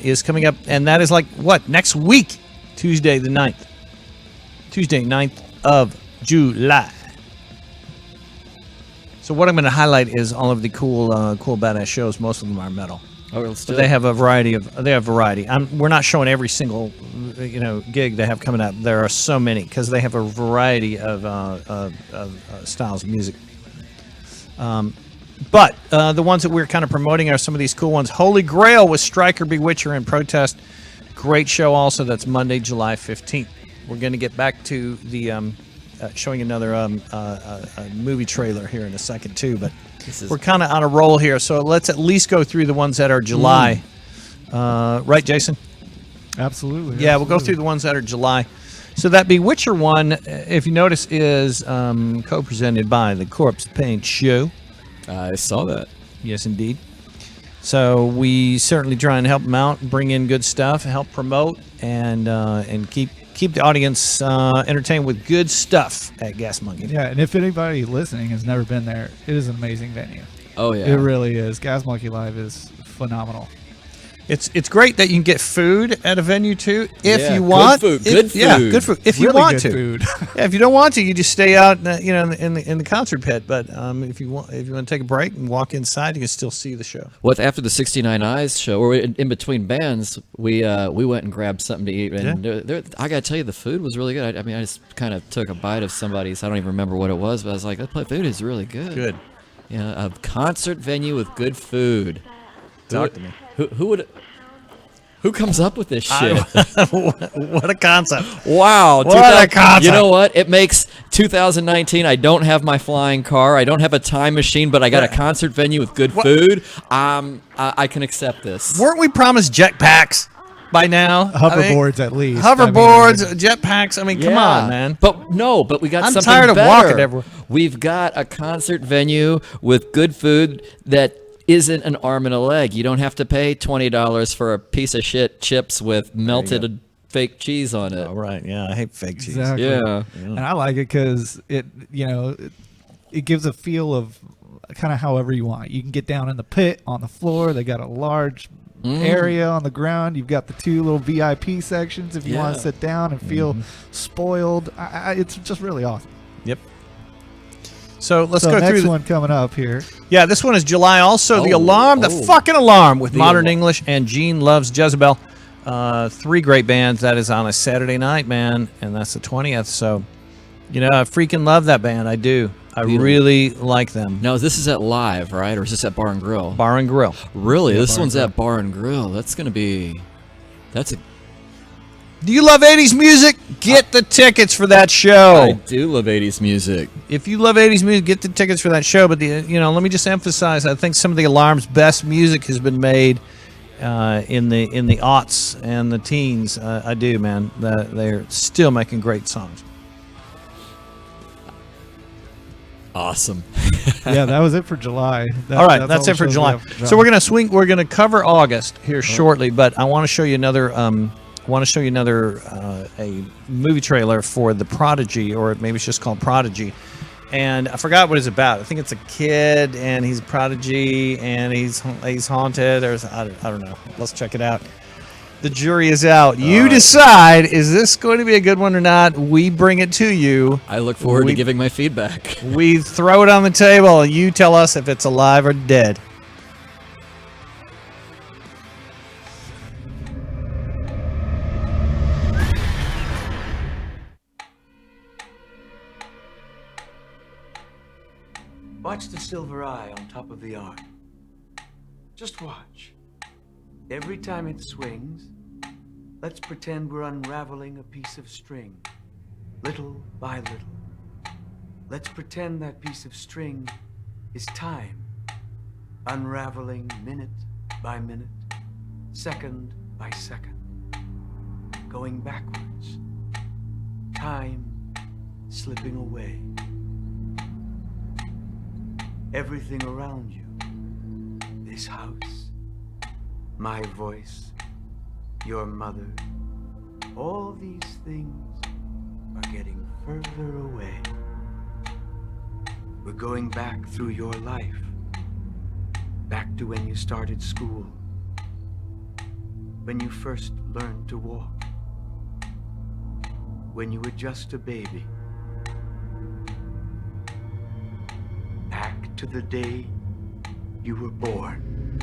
is coming up. And that is next week, Tuesday the 9th. Tuesday, 9th of July. So what I'm going to highlight is all of the cool badass shows. Most of them are metal. Oh, let's do But they have a variety. We're not showing every single, gig they have coming up. There are so many because they have a variety of styles of music. But the ones that we're kind of promoting are some of these cool ones. Holy Grail with Stryker, Bewitcher, and Protest. Great show also. That's Monday, July 15th. We're going to get back to the showing another movie trailer here in a second too, but we're kind of on a roll here, so let's at least go through the ones that are July. Right, Jason? Absolutely. Yeah, we'll go through the ones that are July. So that Bewitcher one, if you notice, is co-presented by the Corpsepaint Show. I saw that. Yes, indeed. So we certainly try and help them out, bring in good stuff, help promote, and keep the audience entertained with good stuff at Gas Monkey. Yeah, and if anybody listening has never been there, it is an amazing venue. Oh yeah, it really is. Gas Monkey Live is phenomenal. It's great that you can get food at a venue too, if you want. Good food. Yeah, good food. If you really want good to. Food. Yeah, if you don't want to, you just stay out, in the concert pit. But if you want to take a break and walk inside, you can still see the show. Well, after the 69 Eyes show, or in between bands, we went and grabbed something to eat, and I gotta tell you, the food was really good. I just kind of took a bite of somebody's. I don't even remember what it was, but I was like, that food is really good. Good. Yeah, a concert venue with good food. Talk to me. Who comes up with this shit? What a concept. Wow. What a concept. You know what? It makes 2019. I don't have my flying car. I don't have a time machine, but I got a concert venue with good food. I can accept this. Weren't we promised jetpacks by now? Hoverboards at least. Hoverboards, jetpacks. Come on, man. But we got something tired of better. walking everywhere. We've got a concert venue with good food that isn't an arm and a leg. You don't have to pay $20 for a piece of shit chips with melted fake cheese on it. Oh, right. Yeah, I hate fake cheese. Exactly. Yeah. And I like it because it gives a feel of kind of however you want. You can get down in the pit on the floor. They got a large area on the ground. You've got the two little VIP sections if you want to sit down and feel spoiled. It's just really awesome. Yep. So let's go through next one coming up here. Yeah, this one is July. Also, the Alarm, the fucking Alarm with Modern English and Gene Loves Jezebel. 3 great bands. That is on a Saturday night, man, and that's the 20th. So, I freaking love that band. I do. I really like them. Now, this is at Live, right? Or is this at Bar and Grill? Bar and Grill. Really? Yeah, this one's at Bar and Grill. That's going to be... Do you love 80s music? Get the tickets for that show. I do love 80s music. If you love 80s music, get the tickets for that show. But let me just emphasize, I think some of the Alarm's best music has been made in the aughts and the teens. I do, man. They're still making great songs. Awesome. Yeah, that was it for July. All right, that's all it for the shows we July. have for So we're gonna swing. We're gonna cover August here shortly, but I want to show you another. A movie trailer for The Prodigy, or maybe it's just called Prodigy. And I forgot what it's about. I think it's a kid, and he's a prodigy, and he's haunted, or I don't know. Let's check it out. The jury is out. You decide, is this going to be a good one or not? We bring it to you. I look forward to giving my feedback. We throw it on the table, and you tell us if it's alive or dead. Watch the silver eye on top of the arm. Just watch. Every time it swings, let's pretend we're unraveling a piece of string, little by little. Let's pretend that piece of string is time, unraveling minute by minute, second by second, going backwards, time slipping away. Everything around you, this house, my voice, your mother, all these things are getting further away. We're going back through your life, back to when you started school, when you first learned to walk, when you were just a baby. Back to the day you were born.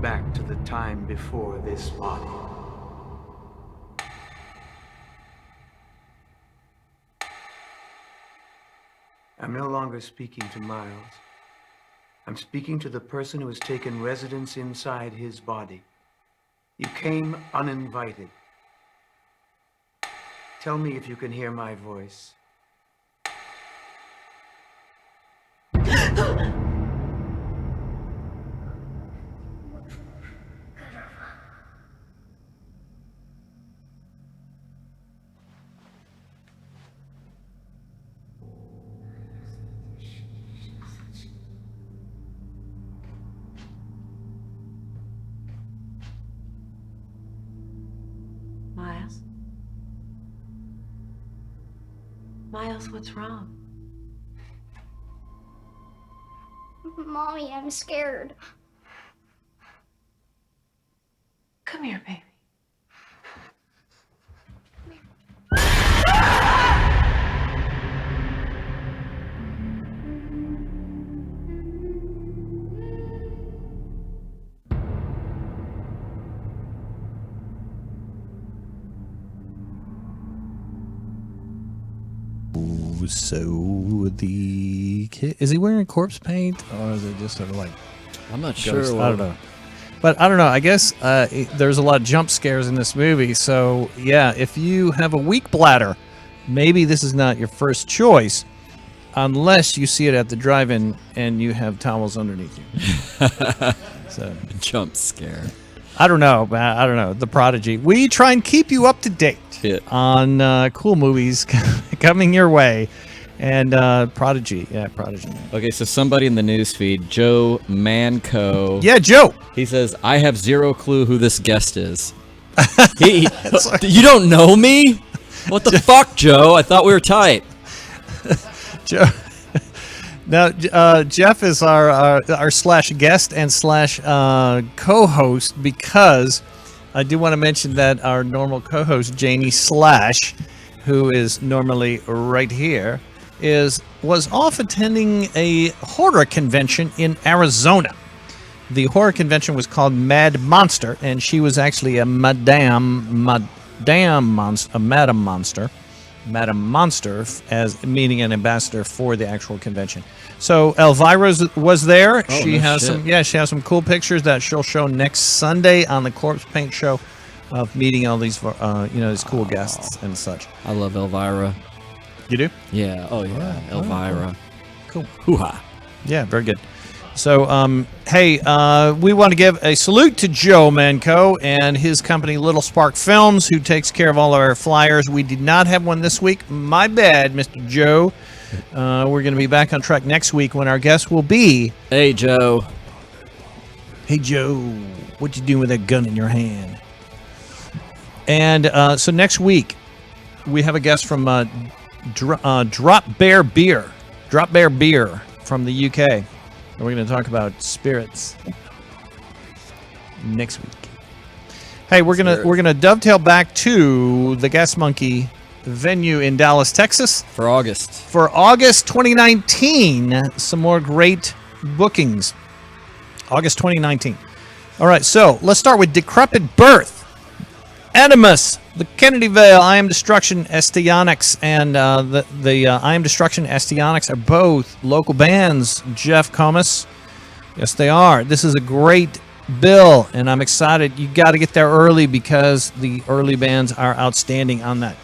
Back to the time before this body. I'm no longer speaking to Miles. I'm speaking to the person who has taken residence inside his body. You came uninvited. Tell me if you can hear my voice. Miles? Miles, what's wrong? Mommy, I'm scared. Come here, baby. So the kid, is he wearing corpse paint, or is it just sort of like I'm not ghost? sure. I don't know. But I don't know. I guess there's a lot of jump scares in this movie. So yeah, if you have a weak bladder, maybe this is not your first choice, unless you see it at the drive-in and you have towels underneath you. So jump scare. I don't know. I don't know. The Prodigy. We try and keep you up to date on cool movies coming your way. And Prodigy. Yeah, Prodigy. Okay, so somebody in the news feed, Joe Manco. Yeah, Joe. He says, I have zero clue who this guest is. You don't know me? What the fuck, Joe? I thought we were tight. Joe. Now, Jeff is our slash guest and slash co-host, because I do want to mention that our normal co-host, Janie Slash, who is normally right here, was off attending a horror convention in Arizona. The horror convention was called Mad Monster, and she was actually a Madame Monster. Madam Monster as meeting an ambassador for the actual convention. So Elvira was there. Oh, She no has shit. she has some cool pictures that she'll show next Sunday on the Corpsepaint Show of meeting all these these cool guests and such. I love Elvira. You do? Yeah. Oh yeah. Elvira. Cool. Hoo-ha. Yeah, very good. So, hey, we want to give a salute to Joe Manco and his company, Little Spark Films, who takes care of all of our flyers. We did not have one this week. My bad, Mr. Joe. We're going to be back on track next week when our guest will be... Hey, Joe. Hey, Joe. What you doing with that gun in your hand? And so next week, we have a guest from Drop Bear Beer. Drop Bear Beer from the UK. And we're going to talk about spirits next week. Hey, we're gonna dovetail back to the Gas Monkey venue in Dallas, Texas For August. for August 2019. Some more great bookings. August 2019. All right, so let's start with Decrepit Birth, Animus, the Kennedyville, I Am Destruction, Estionics, and the I Am Destruction, Estionics are both local bands. Jeff Comas, yes, they are. This is a great bill, and I'm excited. You got to get there early because the early bands are outstanding on that.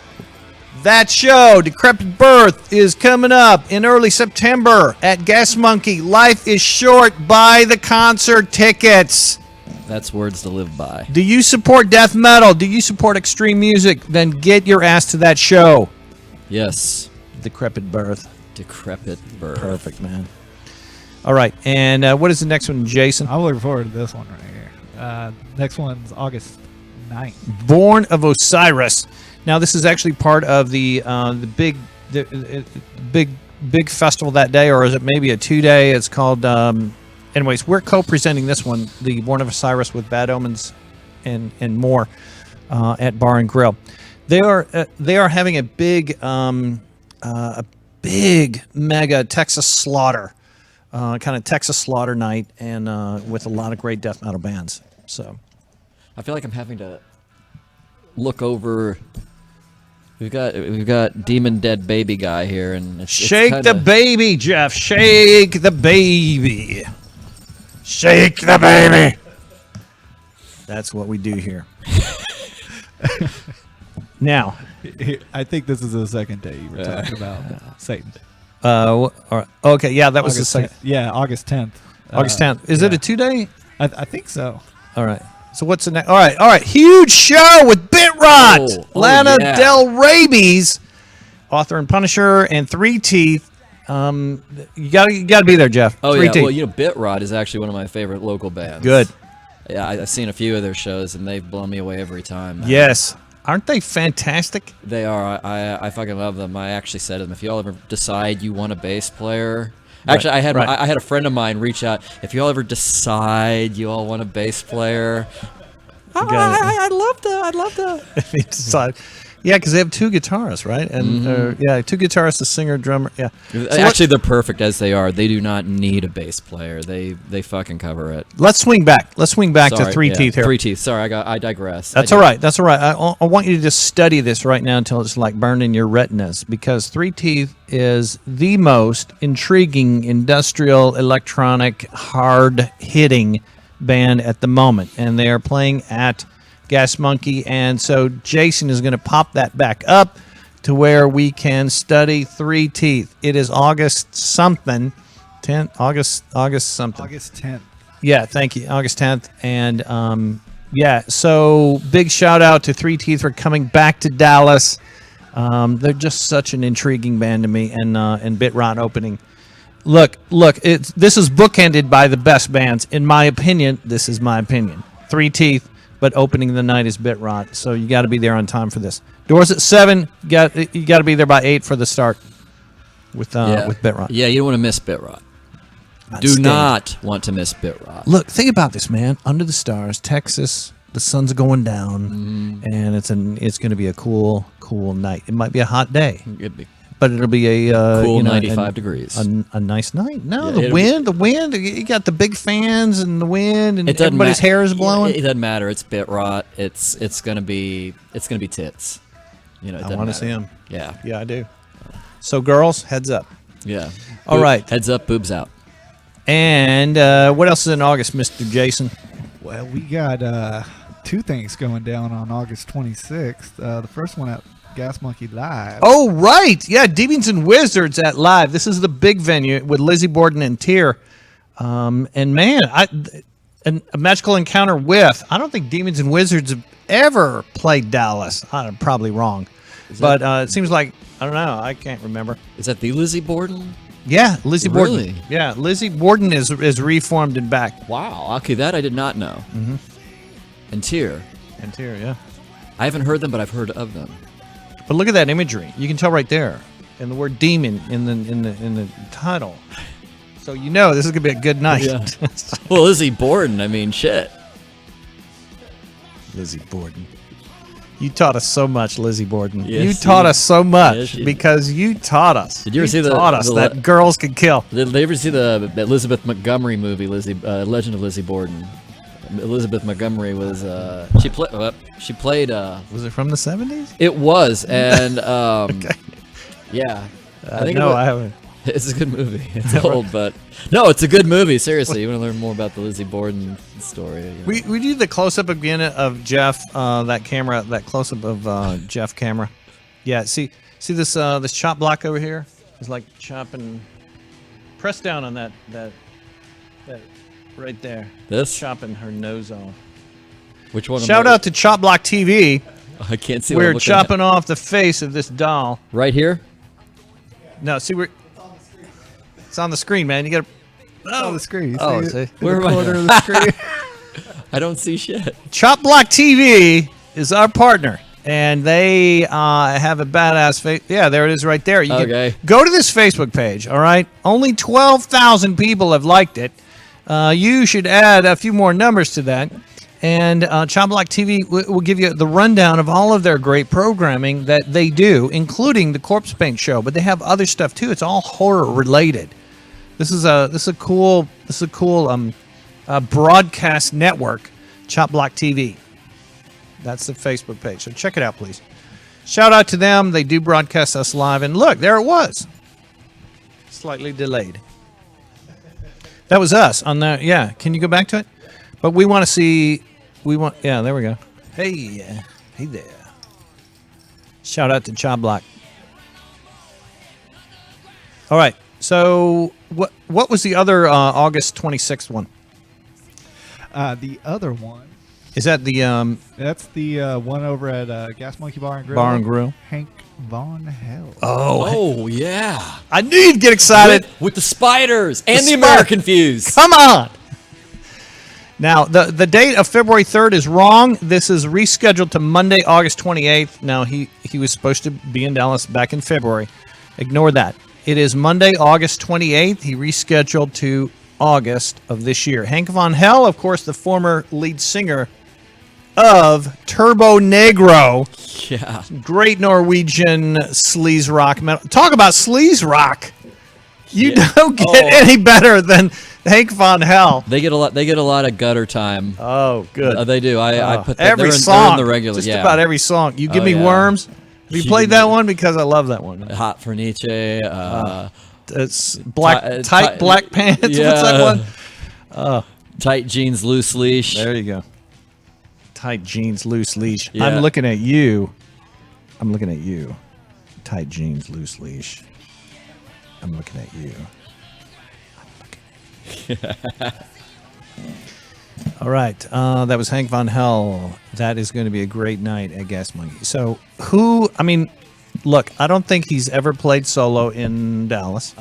That show, Decrepit Birth, is coming up in early September at Gas Monkey. Life is short. Buy the concert tickets. That's words to live by. Do you support death metal? Do you support extreme music? Then get your ass to that show. Yes. Decrepit Birth. Decrepit Birth. Perfect, man. All right, and what is the next one, Jason? I'm looking forward to this one right here. Next one's August 9th. Born of Osiris. Now, this is actually part of the big festival that day, or is it maybe a 2-day? It's called. Anyways, we're co-presenting this one, the Born of Osiris, with Bad Omens and more at Bar and Grill. They are having a big mega Texas slaughter, kind of Texas slaughter night, and with a lot of great death metal bands. So, I feel like I'm having to look over. We've got Demon Dead Baby guy here, and it's shake kinda... the baby, Jeff. Shake the baby. Shake the baby. That's what we do here. Now, I think this is the second day you were talking about Satan. Okay, yeah, that was the second. Yeah, August 10th. August 10th. Is it a 2-day? I think so. All right. So what's the next? All right. Huge show with Bitrot, Lana Del Rabies, author and Punisher, and Three Teeth. You gotta be there, Jeff. Oh Three yeah. Teeth. Well, Bitrot is actually one of my favorite local bands. Good. Yeah, I've seen a few of their shows, and they've blown me away every time. Yes. Aren't they fantastic? They are. I fucking love them. I actually said to them, if y'all ever decide you want a bass player. Actually, I had a friend of mine reach out. If y'all ever decide you all want a bass player, I'd love to. Decide. Yeah, because they have 2 guitarists, right? And 2 guitarists, a singer, drummer. Yeah. So actually, they're perfect as they are. They do not need a bass player. They fucking cover it. Let's swing back. to Three Teeth here. Three Teeth. Sorry, I digress. That's all right. I want you to just study this right now until it's like burned in your retinas, because Three Teeth is the most intriguing industrial, electronic, hard-hitting band at the moment, and they are playing at Gas Monkey, and so Jason is going to pop that back up to where we can study Three Teeth. It is August something, 10th, August something. August 10th. Yeah, thank you, August 10th, and so big shout out to Three Teeth for coming back to Dallas. They're just such an intriguing band to me, and Bitrot opening. Look, this is bookended by the best bands, in my opinion. This is my opinion. Three Teeth. But opening the night is Bitrot, so you got to be there on time for this. Doors at 7. You got to be there by 8 for the start with Bitrot. Yeah, you don't want to miss Bitrot. Do not want to miss Bitrot. Look, think about this, man. Under the stars, Texas. The sun's going down, and it's going to be a cool night. It might be a hot day. Could be. But it'll be a cool 95 degrees. A nice night. No, the wind. You got the big fans and the wind, and everybody's hair is blowing. It doesn't matter. It's Bitrot. It's gonna be tits. You know, it I doesn't want to see matter. him. Yeah. Yeah, I do. So, girls, heads up. Yeah. All right. Heads up, boobs out. And what else is in August, Mr. Jason? Well, we got 2 things going down on August 26th. The first one at Gas Monkey Live. Oh, right. Yeah, Demons and Wizards at Live. This is the big venue with Lizzie Borden and Tyr. And, man, a magical encounter with. I don't think Demons and Wizards have ever played Dallas. I'm probably wrong. But it seems like, I don't know. I can't remember. Is that the Lizzie Borden? Yeah, Lizzie Borden. Really? Yeah, Lizzie Borden is reformed and back. Wow. Okay, that I did not know. Mm-hmm. And Tyr. And Tyr, yeah. I haven't heard them, but I've heard of them. But look at that imagery. You can tell right there. And the word demon in the title. So you know this is going to be a good night. Yeah. Well, Lizzie Borden, I mean, shit. Lizzie Borden. You taught us so much, Lizzie Borden. Yes, you taught us so much yes, because you taught us. Did you ever see taught us that girls can kill? Did they ever see the Elizabeth Montgomery movie, Legend of Lizzie Borden? Elizabeth Montgomery was she played. Was it from the 70s? It was, and okay. Yeah, I haven't. It's a good movie. It's old, but no, it's a good movie. Seriously, you want to learn more about the Lizzie Borden story? You know? We do the close up again of Jeff. That close up of Jeff camera. Yeah. See this chop block over here? It's like chopping. Press down on that right there. This chopping her nose off. Which one? Shout out to Chop Block TV. I can't see. We're chopping off the face of this doll. Right here. No, see it's on the screen, man. You got on the screen. See? Where am I? Of the screen. I don't see shit. Chop Block TV is our partner, and they have a badass face. Yeah, there it is right there. You can go to this Facebook page, all right? Only 12,000 people have liked it. You should add a few more numbers to that. And Chop Block TV will give you the rundown of all of their great programming that they do, including the Corpsepaint Show. But they have other stuff, too. It's all horror-related. This is a cool broadcast network, Chop Block TV. That's the Facebook page. So check it out, please. Shout out to them. They do broadcast us live. And look, there it was. Slightly delayed. That was us on the, yeah. Can you go back to it? But we want to see, yeah, there we go. Hey there. Shout out to Chop Block. All right. So what was the other August 26th one? The other one. Is that the That's the one over at Gas Monkey Bar and Grill. Bar and Grill. Hank Von Hell. Oh yeah. I knew you'd get excited with the spiders and the American Fuse. Come on. Now, the date of February 3rd is wrong. This is rescheduled to Monday, August 28th. Now, he was supposed to be in Dallas back in February. Ignore that. It is Monday, August 28th. He rescheduled to August of this year. Hank Von Hell, of course, the former lead singer of Turbo Negro. Yeah. Great Norwegian sleaze rock metal. Talk about sleaze rock. You don't get any better than Hank Von Hell. They get a lot of gutter time. Oh, good. They do. I put that, every they're song. in the regular. Just about every song. You give me worms. Have you played that one? Because I love that one. Hot for Nietzsche. It's tight black pants. Yeah. What's that one? Tight jeans, loose leash. There you go. Tight jeans, loose leash. Yeah. I'm looking at you. Tight jeans, loose leash. I'm looking at you. All right. That was Hank Von Hell. That is going to be a great night at Gas Monkey. So look, I don't think he's ever played solo in Dallas.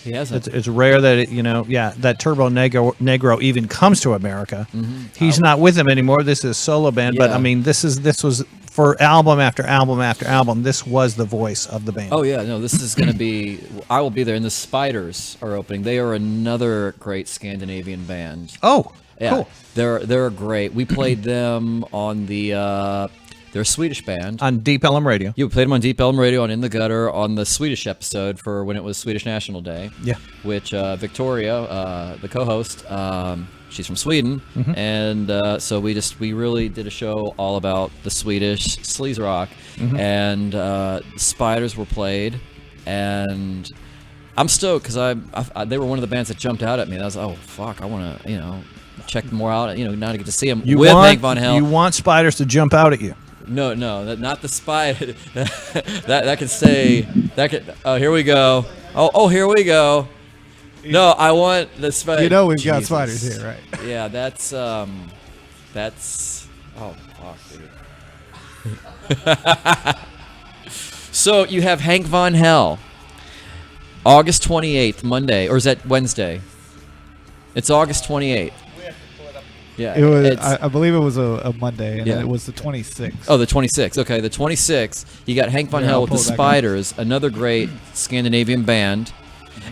He hasn't. It's rare that that Turbo Negro even comes to America. Mm-hmm. He's not with them anymore. This is a solo band, but I mean, this was for album after album after album. This was the voice of the band. Oh yeah, no, this is going to be. I will be there, and the Spiders are opening. They are another great Scandinavian band. Oh, yeah, cool. They're great. We played them on the. They're a Swedish band. On Deep Ellum Radio. You played them on Deep Ellum Radio, on In the Gutter, on the Swedish episode for when it was Swedish National Day. Yeah. Which Victoria, the co-host, she's from Sweden, and so we really did a show all about the Swedish sleaze rock, and Spiders were played, and I'm stoked because they were one of the bands that jumped out at me. And I was oh fuck, I want to check more out. Now to get to see them with Hank Von Hell. You want Spiders to jump out at you? No, not the spider. that could say that could. Oh, here we go. Oh, here we go. No, I want the spider. We've got spiders here, right? Yeah, that's. Oh fuck, dude. So you have Hank Von Hell, August 28th, Monday, or is that Wednesday? It's August 28th. Yeah, it was. I believe it was a Monday, and it was the 26th. Oh, the 26th. Okay, the 26th. You got Hank Von Hell with the Spiders, another great Scandinavian band,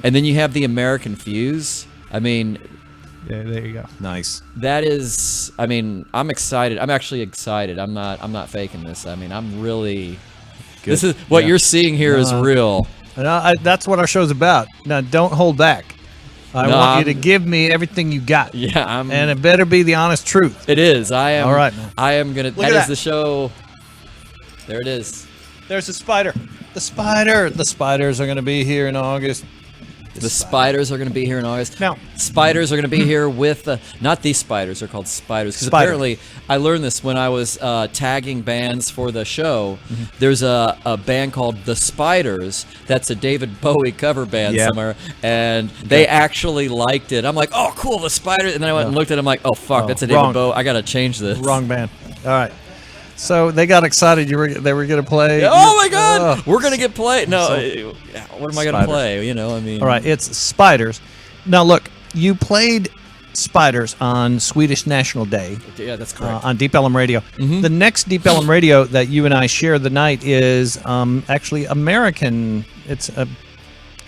and then you have the American Fuse. I mean, yeah, there you go. Nice. That is. I mean, I'm excited. I'm actually excited. I'm not faking this. I mean, I'm really. Good. This is what you're seeing here is real. That's what our show's about. Now, don't hold back. I want you to give me everything you got. Yeah, and it better be the honest truth. It is. I am. All right, man. I am gonna. That is the show. There it is. There's the spider. The spider. The spiders are gonna be here in August. The spiders are going to be here in August. Now, spiders are going to be here with not these spiders. They're called spiders because apparently I learned this when I was tagging bands for the show. There's a band called The Spiders. That's a David Bowie cover band somewhere, and they actually liked it. I'm like, oh, cool, The Spiders. And then I went and looked at it. I'm like, oh fuck, that's a David Bowie. I got to change this. Wrong band. All right. So they got excited. They were going to play. Oh my God! We're going to get played. No, what am I going to play? I mean. All right, it's Spiders. Now look, you played Spiders on Swedish National Day. Yeah, that's correct. On Deep Ellum Radio. The next Deep Ellum Radio that you and I share the night is actually American. It's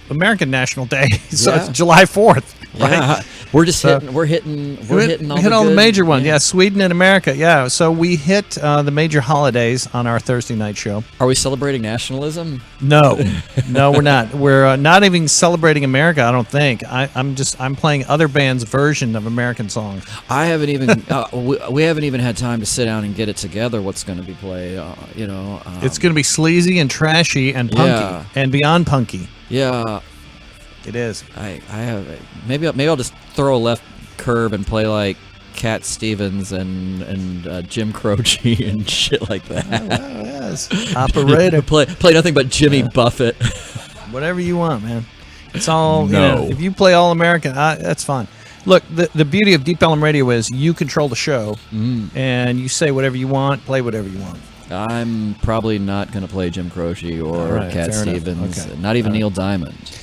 American National Day, so it's July 4th. Right? Yeah, we're just hitting. We're hitting all the major ones. Yeah, Sweden and America. Yeah, so we hit the major holidays on our Thursday night show. Are we celebrating nationalism? No, no, we're not. We're not even celebrating America. I don't think. I'm playing other bands' version of American songs. I haven't even. We haven't even had time to sit down and get it together. What's going to be played? It's going to be sleazy and trashy and punky and beyond punky. Yeah. It is. I have maybe I'll just throw a left curve and play like Cat Stevens and Jim Croce and shit like that. Oh, yes. Operator. play nothing but Jimmy Buffett. Whatever you want, man. It's all if you play all American, that's fine. Look, the beauty of Deep Ellum Radio is you control the show and you say whatever you want, play whatever you want. I'm probably not going to play Jim Croce or Cat Stevens, not even Neil Diamond.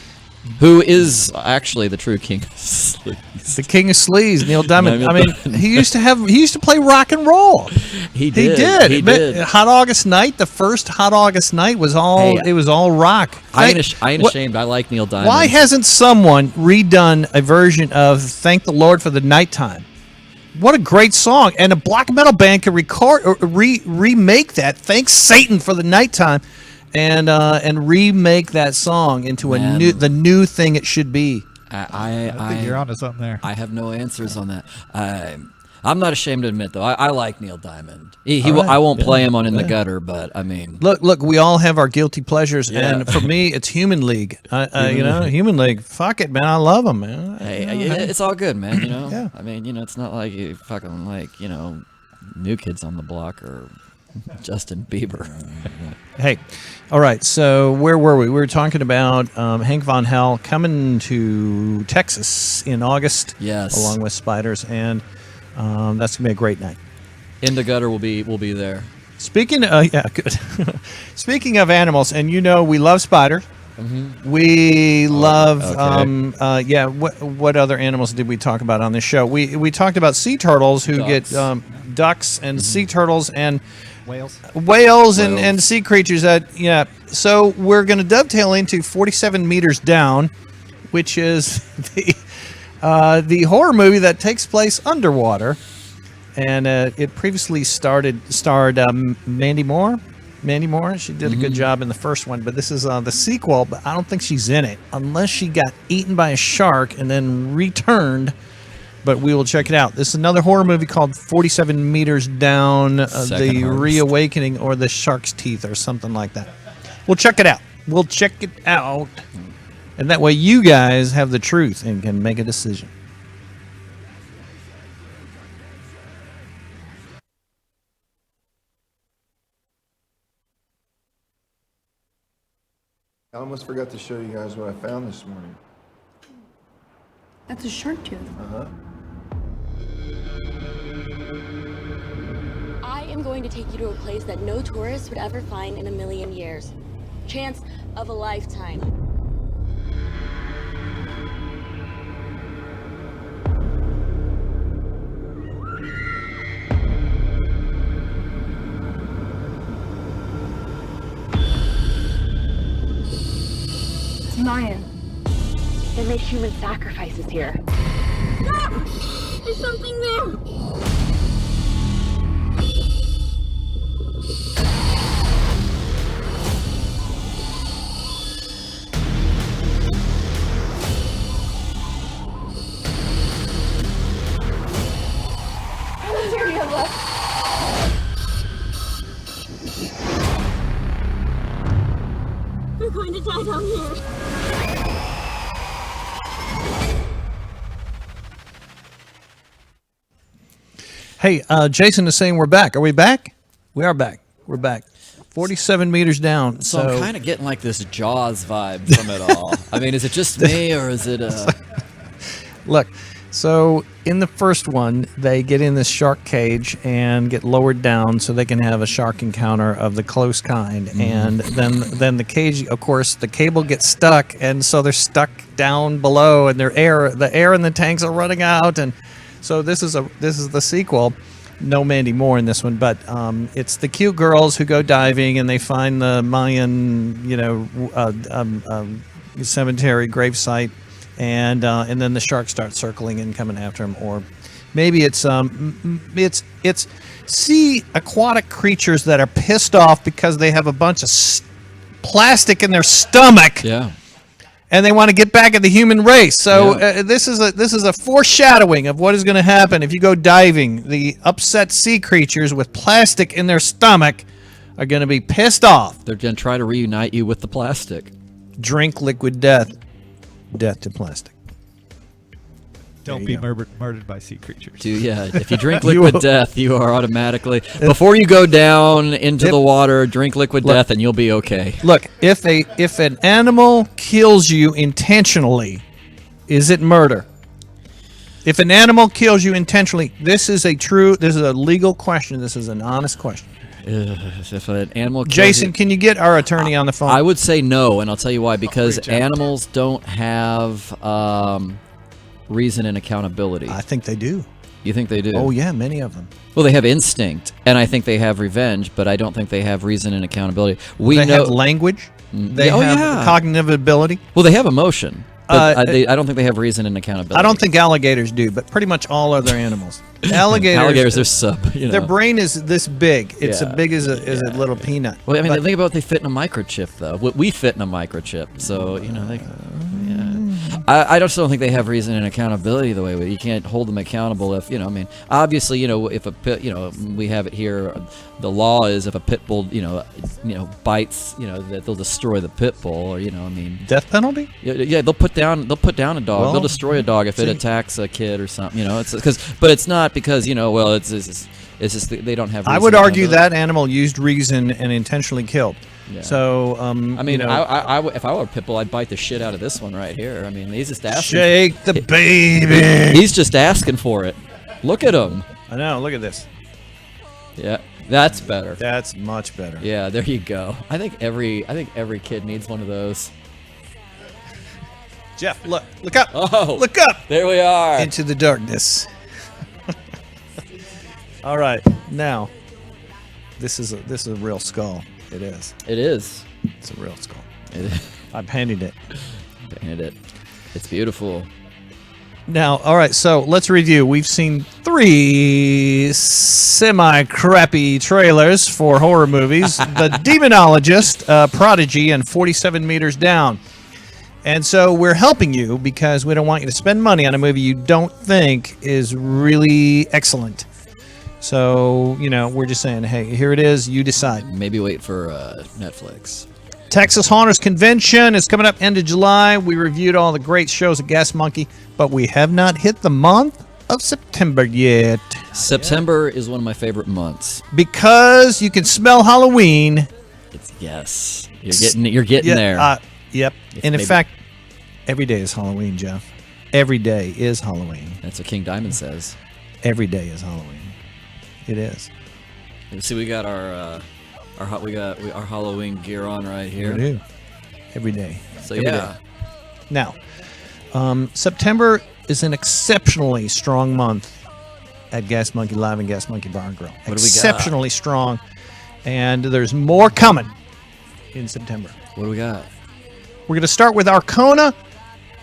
Who is actually the true king of sleaze? The king of sleaze, Neil Diamond. I mean, he used to play rock and roll. He did. Hot August Night, the first Hot August Night was all it was all rock. I ain't ashamed. I like Neil Diamond. Why hasn't someone redone a version of "Thank the Lord for the Nighttime"? What a great song! And a black metal band could record or remake that. Thank Satan for the Nighttime. And remake that song into the new thing it should be. I think you're onto something there. I have no answers on that. I'm not ashamed to admit though. I like Neil Diamond. I won't play him on In the Gutter, but I mean, look. We all have our guilty pleasures, and for me, it's Human League. Human League. Fuck it, man. I love them, man. It's all good, man. Yeah. I mean, it's not like you fucking like New Kids on the Block or Justin Bieber. Hey, all right. So where were we? We were talking about Hank Von Hell coming to Texas in August. Yes, along with Spiders, and that's gonna be a great night. In the Gutter will be there. Speaking of good. Speaking of animals, and we love spiders. We love what other animals did we talk about on this show? We talked about sea turtles who get ducks and sea turtles and whales and sea creatures so we're going to dovetail into 47 meters down, which is the horror movie that takes place underwater, and it previously starred Mandy Moore. She did a good job in the first one, but this is the sequel, but I don't think she's in it unless she got eaten by a shark and then returned but we will check it out. This is another horror movie called 47 Meters Down, The Harvest. Reawakening, or The Shark's Teeth, or something like that. We'll check it out. We'll check it out. And that way you guys have the truth and can make a decision. I almost forgot to show you guys what I found this morning. That's a shark tooth. I am going to take you to a place that no tourist would ever find in a million years. Chance of a lifetime. It's Mayan. They made human sacrifices here. There's something there. We're going to die down here. Hey, Jason is saying we're back. Are we back? We are back. We're back. 47 meters down. So I'm kind of getting like this Jaws vibe from it all. I mean, is it just me or is it... Look, so in the first one, they get in this shark cage and get lowered down so they can have a shark encounter of the close kind. And then the cage, of course, the cable gets stuck, and so they're stuck down below, and the air in the tanks are running out. And so this is the sequel. No Mandy Moore in this one, but it's the cute girls who go diving and they find the Mayan, cemetery gravesite. And then the sharks start circling and coming after him, or maybe it's sea aquatic creatures that are pissed off because they have a bunch of plastic in their stomach. Yeah. And they want to get back at the human race. So this is a foreshadowing of what is going to happen if you go diving. The upset sea creatures with plastic in their stomach are going to be pissed off. They're going to try to reunite you with the plastic. Drink liquid death. Death to plastic. Don't be murdered by sea creatures. If you drink liquid death, you are automatically... Before you go down into the water, drink liquid death and you'll be okay. Look, if an animal kills you intentionally, is it murder? If an animal kills you intentionally, this is a legal question. This is an honest question. If an animal kills Jason, you, can you get our attorney on the phone? I would say no, and I'll tell you why. Because animals don't have reason and accountability. I think they do. You think they do? Oh, yeah, many of them. Well, they have instinct, and I think they have revenge, but I don't think they have reason and accountability. They have language. They have cognitive ability. Well, they have emotion. But I don't think they have reason and accountability. I don't think alligators do, but pretty much all other animals. Alligators are sub. Their brain is this big. It's as big as a little peanut. Well, I mean, think about they fit in a microchip, though. We fit in a microchip, so I just don't think they have reason and accountability the way you can't hold them accountable if obviously if a pit we have it here. The law is if a pit bull bites that they'll destroy the pit bull or death penalty. Yeah, they'll put down a dog. Well, they'll destroy a dog if it attacks a kid or something. But it's not because it's just they don't have. I would argue that animal used reason and intentionally killed. Yeah. So I mean, if I were a pit bull, I'd bite the shit out of this one right here. I mean, he's just asking. Shake the baby. He's just asking for it. Look at him. I know. Look at this. Yeah, that's better. That's much better. Yeah, there you go. I think every kid needs one of those. Jeff, look up. Oh, look up. There we are. Into the darkness. All right, now this is a real skull. It is. It is. It's a real skull. It is. I painted it. It's beautiful. Now, all right, so let's review. We've seen 3 semi-crappy trailers for horror movies. The Demonologist, Prodigy, and 47 Meters Down. And so we're helping you because we don't want you to spend money on a movie you don't think is really excellent. So, we're just saying, hey, here it is. You decide. Maybe wait for Netflix. Texas Haunters Convention is coming up end of July. We reviewed all the great shows at Gas Monkey, but we have not hit the month of September yet. September is one of my favorite months. Because you can smell Halloween. Yes. You're getting there. Yep. And in fact, every day is Halloween, Jeff. Every day is Halloween. That's what King Diamond says. Every day is Halloween. It is. You see, we got our Halloween gear on right here. We do. Every day. So every yeah. Day. Now, September is an exceptionally strong month at Gas Monkey Live and Gas Monkey Bar and Grill. What do we got? Exceptionally strong, and there's more coming in September. What do we got? We're going to start with Arcona.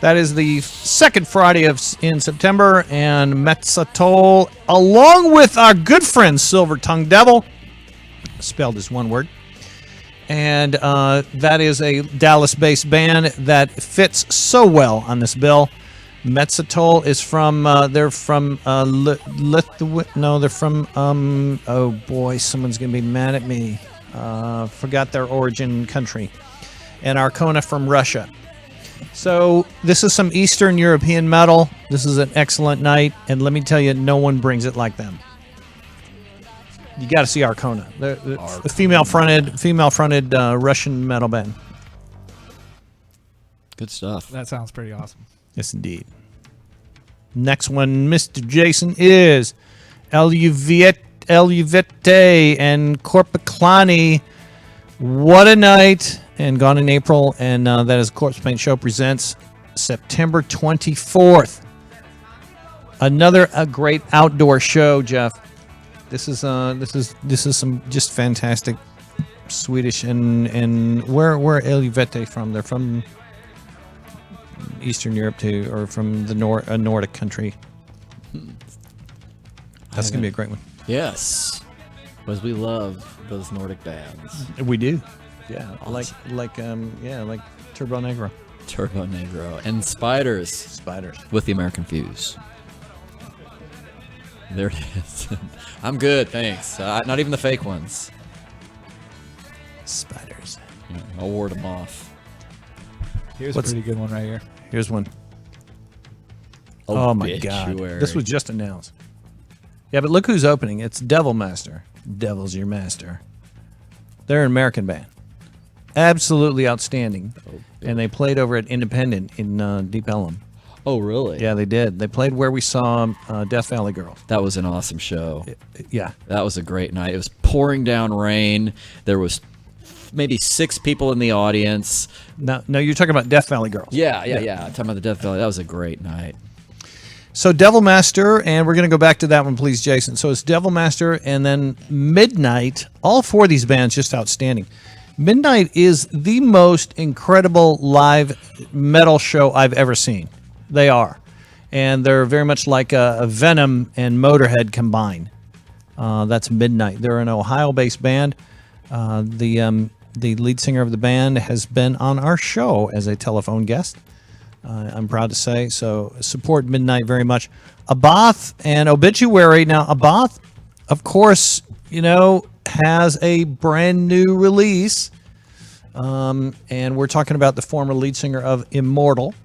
That is the second Friday in September, and Metzatol, along with our good friend Silver Tongue Devil, spelled as one word. And that is a Dallas-based band that fits so well on this bill. Metzatol is from, they're from, they're from, oh boy, someone's going to be mad at me. Forgot their origin country. And Arcona from Russia. So this is some Eastern European metal. This is an excellent night, and let me tell you, no one brings it like them. You got to see Arcona. The female-fronted Russian metal band. Good stuff. That sounds pretty awesome. Yes, indeed. Next one, Mr. Jason, is Eluvete and Corpsepaint. What a night. And Gone in April, and that is Corpsepaint Show presents September 24th. Another great outdoor show, Jeff. This is some just fantastic Swedish and where Eluvete from? They're from Eastern Europe too, or from the Nordic country. That's gonna be a great one. Yes, because we love those Nordic bands. We do. Yeah, awesome. like Turbo Negro. Turbo Negro and Spiders with the American Fuse. There it is. I'm good, thanks. Not even the fake ones. Spiders. Yeah, I'll ward them off. Here's a pretty good one right here. Here's one. Oh my God! This was just announced. Yeah, but look who's opening. It's Devil Master. Devil's your master. They're an American band. Absolutely outstanding. And they played over at Independent in Deep Ellum. Oh, really? Yeah, they did. They played where we saw Death Valley Girl. That was an awesome show. Yeah. That was a great night. It was pouring down rain. There was maybe 6 people in the audience. No, you're talking about Death Valley Girls. Yeah. I'm talking about the Death Valley. That was a great night. So Devil Master, and we're going to go back to that one, please, Jason. So it's Devil Master, and then Midnight. All 4 of these bands just outstanding. Midnight is the most incredible live metal show I've ever seen. They are. And they're very much like a Venom and Motorhead combined. That's Midnight. They're an Ohio-based band. The lead singer of the band has been on our show as a telephone guest. I'm proud to say. So support Midnight very much. Abath and Obituary. Now, Abath, of course, has a brand new release. And we're talking about the former lead singer of Immortal.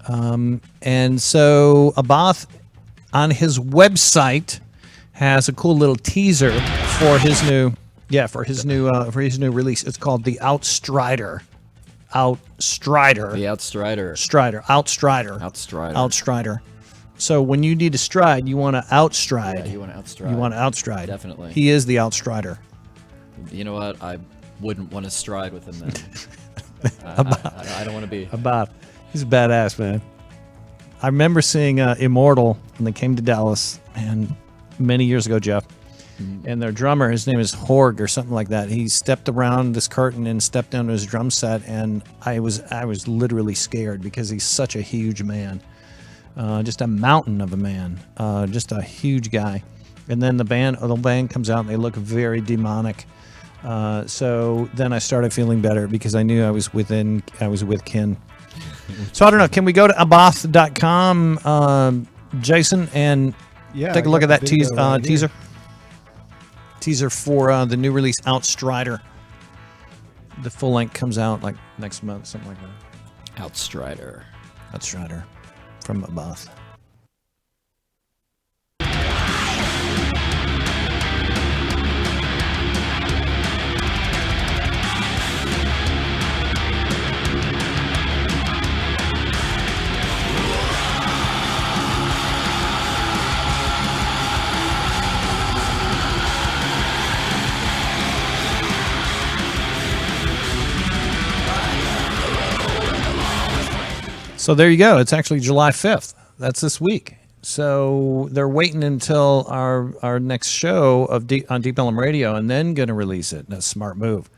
And so Abath on his website has a cool little teaser for his new release. It's called The Outstrider. Outstrider. So when you need to stride, you want to outstride. Yeah, you want to outstride. You want to outstride. Definitely. He is the Outstrider. You know what? I wouldn't want to stride with him then. I don't want to be. Abath. He's a badass, man. I remember seeing Immortal when they came to Dallas, and many years ago, Jeff. And their drummer, his name is Horg or something like that. He stepped around this curtain and stepped down to his drum set, and I was literally scared because he's such a huge man, just a mountain of a man, just a huge guy. And then the band comes out and they look very demonic. So then I started feeling better because I knew I was with kin. So I don't know. Can we go to abath.com, Jason, and Yeah, take a I look at got that the video right here. teaser? Teaser for the new release Outstrider. The full length comes out like next month, something like that. Outstrider from Abath. So there you go. It's actually July 5th. That's this week. So they're waiting until our next show on Deep Ellum Radio and then going to release it. That's a smart move.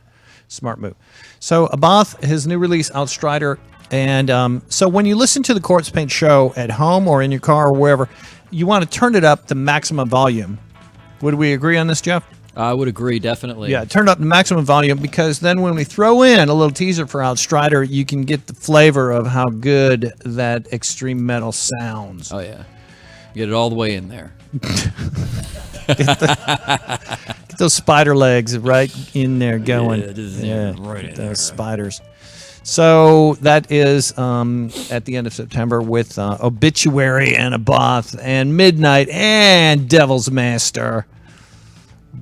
Smart move. So Abath, his new release, Outstrider. And so when you listen to the Corpsepaint Show at home or in your car or wherever, you want to turn it up to maximum volume. Would we agree on this, Jeff? I would agree, definitely. Yeah, turn up the maximum volume because then when we throw in a little teaser for Outstrider, you can get the flavor of how good that extreme metal sounds. Oh, yeah. Get it all the way in there. Get those spider legs right in there going. Right in there. Those spiders. So that is at the end of September with Obituary and Abath and Midnight and Devil's Master.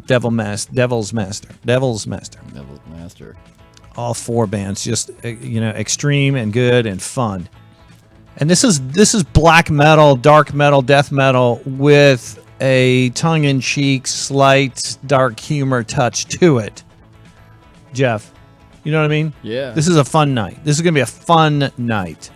Devil's Master. All four bands, just extreme and good and fun. And this is black metal, dark metal, death metal with a tongue-in-cheek, slight dark humor touch to it. Jeff, you know what I mean? Yeah. This is a fun night. This is going to be a fun night.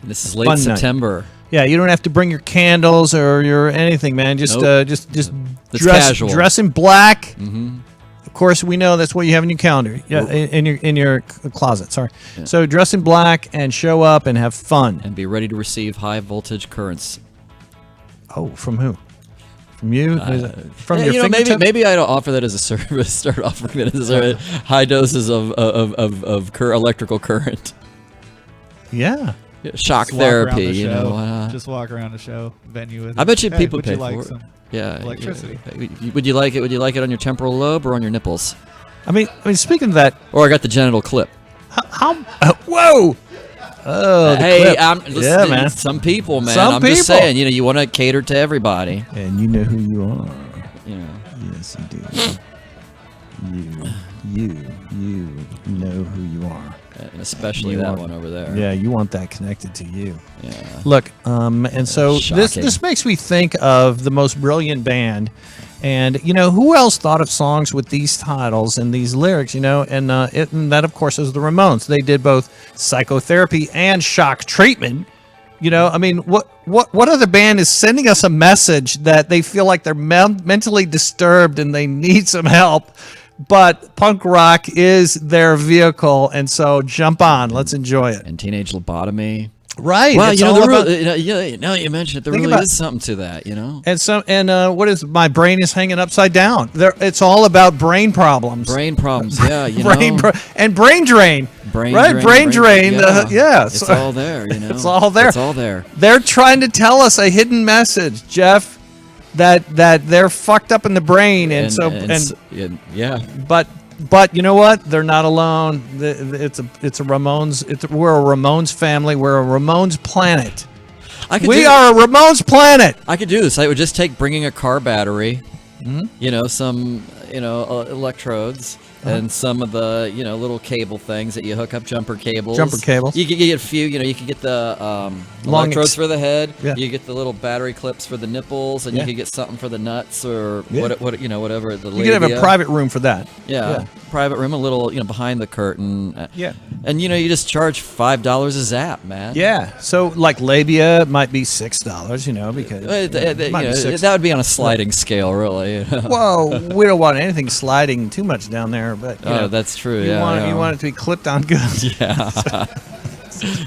This is late September. Yeah, you don't have to bring your candles or your anything, man. Just just dress in black. Mm-hmm. Of course, we know that's what you have in your calendar. Yeah, in your closet. Sorry. Yeah. So dress in black and show up and have fun and be ready to receive high voltage currents. Oh, from who? From you? From your fingertips? Maybe I'd offer that as a service. Start offering that as a high doses of electrical current. Yeah. Shock therapy, just walk around the show venue. I bet you people pay like for it. Some electricity. Yeah. Would you like it? Would you like it on your temporal lobe or on your nipples? I mean, speaking of that, or I got the genital clip. How whoa! Oh, hey, yeah, man. Some people, man. I'm just saying, you want to cater to everybody, and you know who you are. Yeah. Yes, you do. You know who you are. And especially that one over there. Yeah, you want that connected to you. Yeah. Look, and so this makes me think of the most brilliant band, and who else thought of songs with these titles and these lyrics? And that of course is the Ramones. They did both psychotherapy and shock treatment. I mean, what other band is sending us a message that they feel like they're mentally disturbed and they need some help? But punk rock is their vehicle, and so jump on. Let's enjoy it. And teenage lobotomy. Right. Well, now you mention it, there really is something to that, And what is my brain is hanging upside down? It's all about brain problems. Brain problems, yeah. And brain drain. Brain drain. Yeah. It's all there, It's all there. It's all there. They're trying to tell us a hidden message, Jeff. That they're fucked up in the brain, but you know what? They're not alone. It's a Ramones. We're a Ramones family. We're a Ramones planet. We are a Ramones planet. I could do this. I would just bringing a car battery, some electrodes. And some of the little cable things that you hook up, jumper cables. You could get a few. You could get the electrodes for the head. Yeah. You get the little battery clips for the nipples, and you could get something for the nuts or whatever. The labia. You could have a private room for that. Yeah. Private room, a little behind the curtain. Yeah. And you just charge $5 a zap, man. Yeah. So like labia might be $6, because that would be on a sliding scale, really. Whoa, we don't want anything sliding too much down there. But that's true. You want it to be clipped on good. Yeah.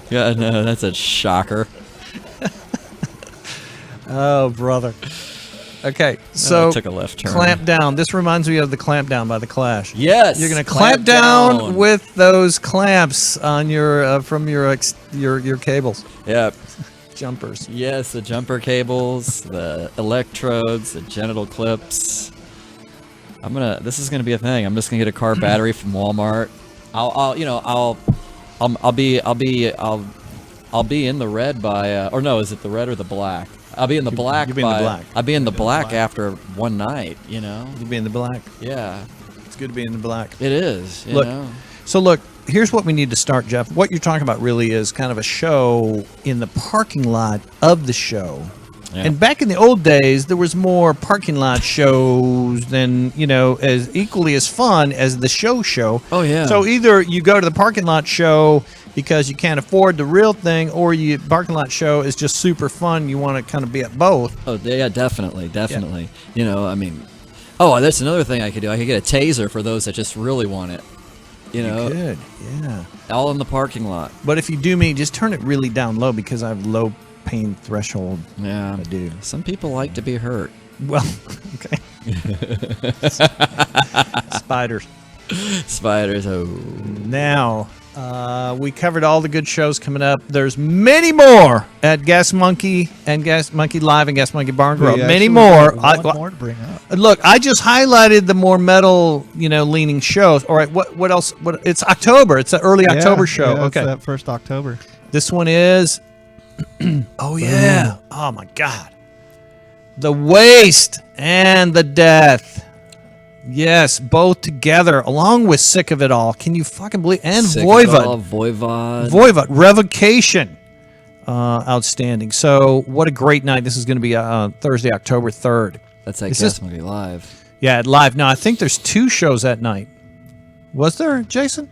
Yeah, no, that's a shocker. Oh, brother. Okay, so took a left turn. Clamp Down. This reminds me of the Clamp Down by the Clash. Yes, you're gonna clamp down with those clamps on your from your cables. Yep. Jumpers. Yes, the jumper cables, the electrodes, the genital clips. This is gonna be a thing. I'm just gonna get a car battery from Walmart. I'll be in the red by or no, is it the red or the black? I'll be in the black. I'll be in the black after one night. You know. You'll be in the black. Yeah. It's good to be in the black. It is. You look. know? So look. Here's what we need to start, Jeff. What you're talking about really is kind of a show in the parking lot of the show. Yeah. And back in the old days, there was more parking lot shows than, as equally as fun as the show. Oh, yeah. So either you go to the parking lot show because you can't afford the real thing, or parking lot show is just super fun. You want to kind of be at both. Oh, yeah, definitely. Yeah. That's another thing I could do. I could get a taser for those that just really want it. You could, yeah. All in the parking lot. But if you do me, just turn it really down low because I have low pain threshold. Yeah, I do. Some people like to be hurt. Well, okay. Spiders. Oh. Now, we covered all the good shows coming up. There's many more at Gas Monkey and Gas Monkey Live and Gas Monkey Barn Grove. Many more. One more to bring up. Look, I just highlighted the more metal, leaning shows. All right, what else? It's October. It's an early October show. Yeah, okay, that first October. This one is. Oh yeah! Oh my God! The Waste and the Death. Yes, both together, along with Sick of It All. Can you fucking believe? And Voivod. Revocation. Outstanding. So, what a great night. This is going to be Thursday, October 3rd. That's at Gas Monkey Live. Yeah, live. Now, I think there's 2 shows that night. Was there, Jason?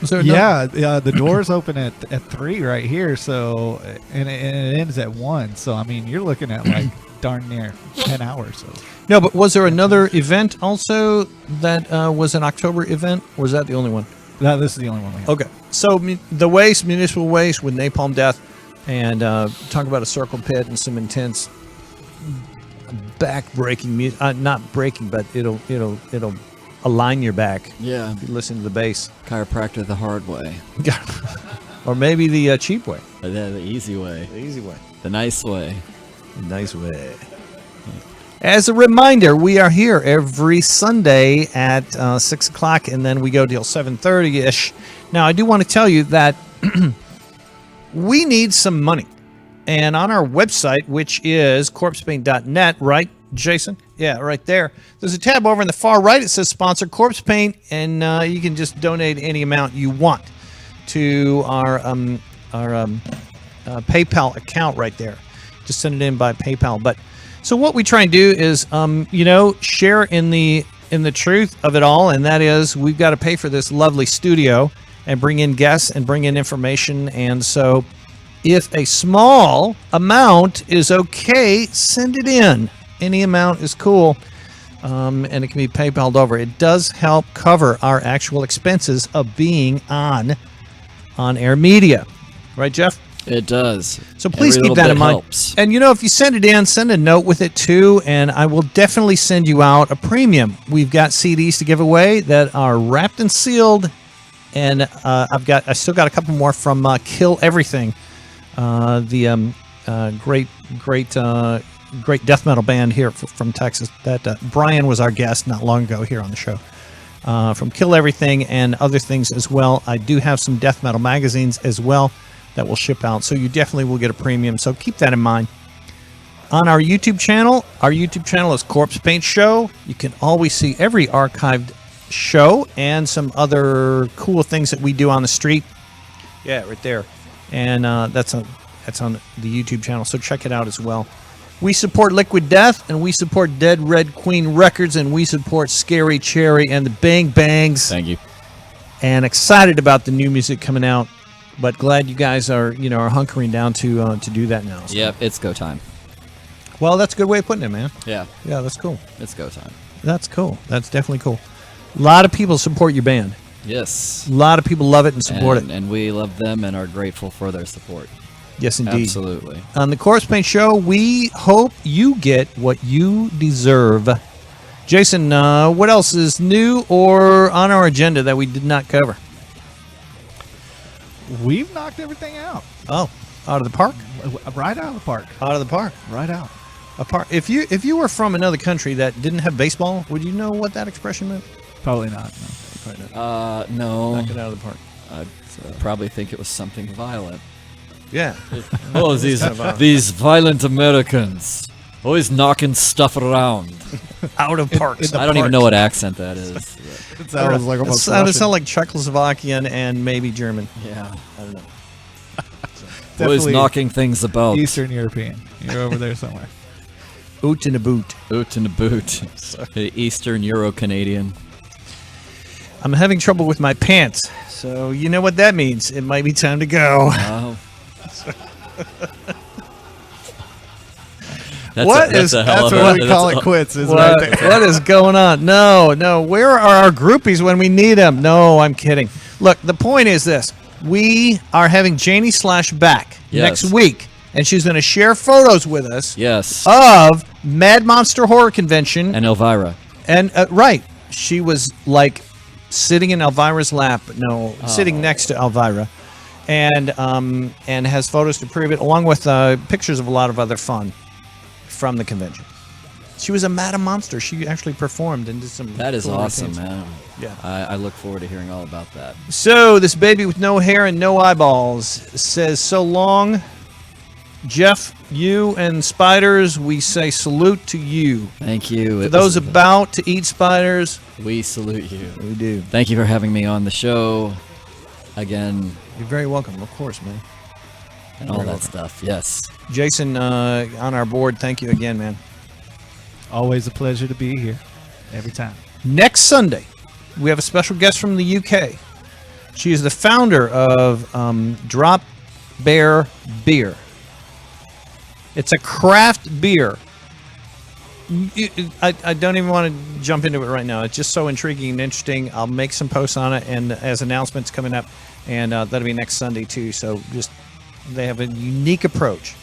Was there the doors open at 3 right here, so and it ends at 1. So, I mean, you're looking at like darn near 10 hours. So. No, but was there another event also that was an October event, or was that the only one? No, this is the only one we have. Okay. So the Waste, Municipal Waste with Napalm Death, and talk about a circle pit and some intense back-breaking music. Not breaking, but it'll align your back. Yeah. If you listen to the bass. Chiropractor the hard way. Or maybe the cheap way. The easy way. The easy way. The nice way. The nice way. As a reminder, we are here every Sunday at 6 o'clock, and then we go till 7:30-ish. Now, I do want to tell you that we need some money. And on our website, which is corpsepaint.net, right, Jason? Yeah, right there. There's a tab over in the far right. It says Sponsor Corpse Paint, and you can just donate any amount you want to our PayPal account right there. Just send it in by PayPal. But so what we try and do is, share in the truth of it all, and that is we've got to pay for this lovely studio and bring in guests and bring in information. And so if a small amount is okay, send it in. Any amount is cool, and it can be PayPal'd over. It does help cover our actual expenses of being on air media. Right, Jeff? It does. So please keep that in mind. Helps. And, if you send it in, send a note with it, too, and I will definitely send you out a premium. We've got CDs to give away that are wrapped and sealed, and I still got a couple more from Kill Everything, the great death metal band here from Texas. That Brian was our guest not long ago here on the show. From Kill Everything and other things as well. I do have some death metal magazines as well that will ship out, so you definitely will get a premium, so keep that in mind. On our YouTube channel is Corpsepaint Show. You can always see every archived show and some other cool things that we do on the street. Yeah, right there. And that's on the YouTube channel, so check it out as well. We support Liquid Death, and we support Dead Red Queen Records, and we support Scary Cherry and the Bang Bangs. Thank you. And excited about the new music coming out. But glad you guys are hunkering down to do that now. So. Yep, it's go time. Well, that's a good way of putting it, man. Yeah. Yeah, that's cool. It's go time. That's cool. That's definitely cool. A lot of people support your band. Yes. A lot of people love it and support it. And we love them and are grateful for their support. Yes, indeed. Absolutely. On the Corpsepaint Show, we hope you get what you deserve. Jason, what else is new or on our agenda that we did not cover? We've knocked everything out. Oh, out of the park? Right out of the park. Out of the park. Right out. Apart. If you were from another country that didn't have baseball, would you know what that expression meant? Probably not. No. Probably not. No. Knock it out of the park. I'd probably think it was something violent. Yeah. Oh, these violent Americans. Always knocking stuff around. Out of parks. I don't even know what accent that is. It sounds like almost sound like Czechoslovakian and maybe German. Yeah. I don't know. Always knocking things about. Eastern European. You're over there somewhere. Oot in a boot. Oot in a boot. Eastern Euro-Canadian. I'm having trouble with my pants, so you know what that means. It might be time to go. Oh. That's what we call it quits, is right there. What is going on? No. Where are our groupies when we need them? No, I'm kidding. Look, the point is this. We are having Janie Slash back next week, and she's going to share photos with us of Mad Monster Horror Convention. And Elvira. And, right, she was like sitting in Elvira's lap, sitting next to Elvira, and has photos to prove it, along with pictures of a lot of other fun from the convention. She was a Madam Monster. She actually performed and did some. That is cool awesome, routines. man. Yeah. I look forward to hearing all about that. So this baby with no hair and no eyeballs says so long. Jeff, you and spiders, we say salute to you. Thank you. For those about to eat spiders, we salute you. We do. Thank you for having me on the show again. You're very welcome, of course, man. And all that stuff, yes. Jason, on our board, thank you again, man. Always a pleasure to be here. Every time. Next Sunday, we have a special guest from the UK. She is the founder of Drop Bear Beer. It's a craft beer. I don't even want to jump into it right now. It's just so intriguing and interesting. I'll make some posts on it and as announcements coming up, and that'll be next Sunday too. So they have a unique approach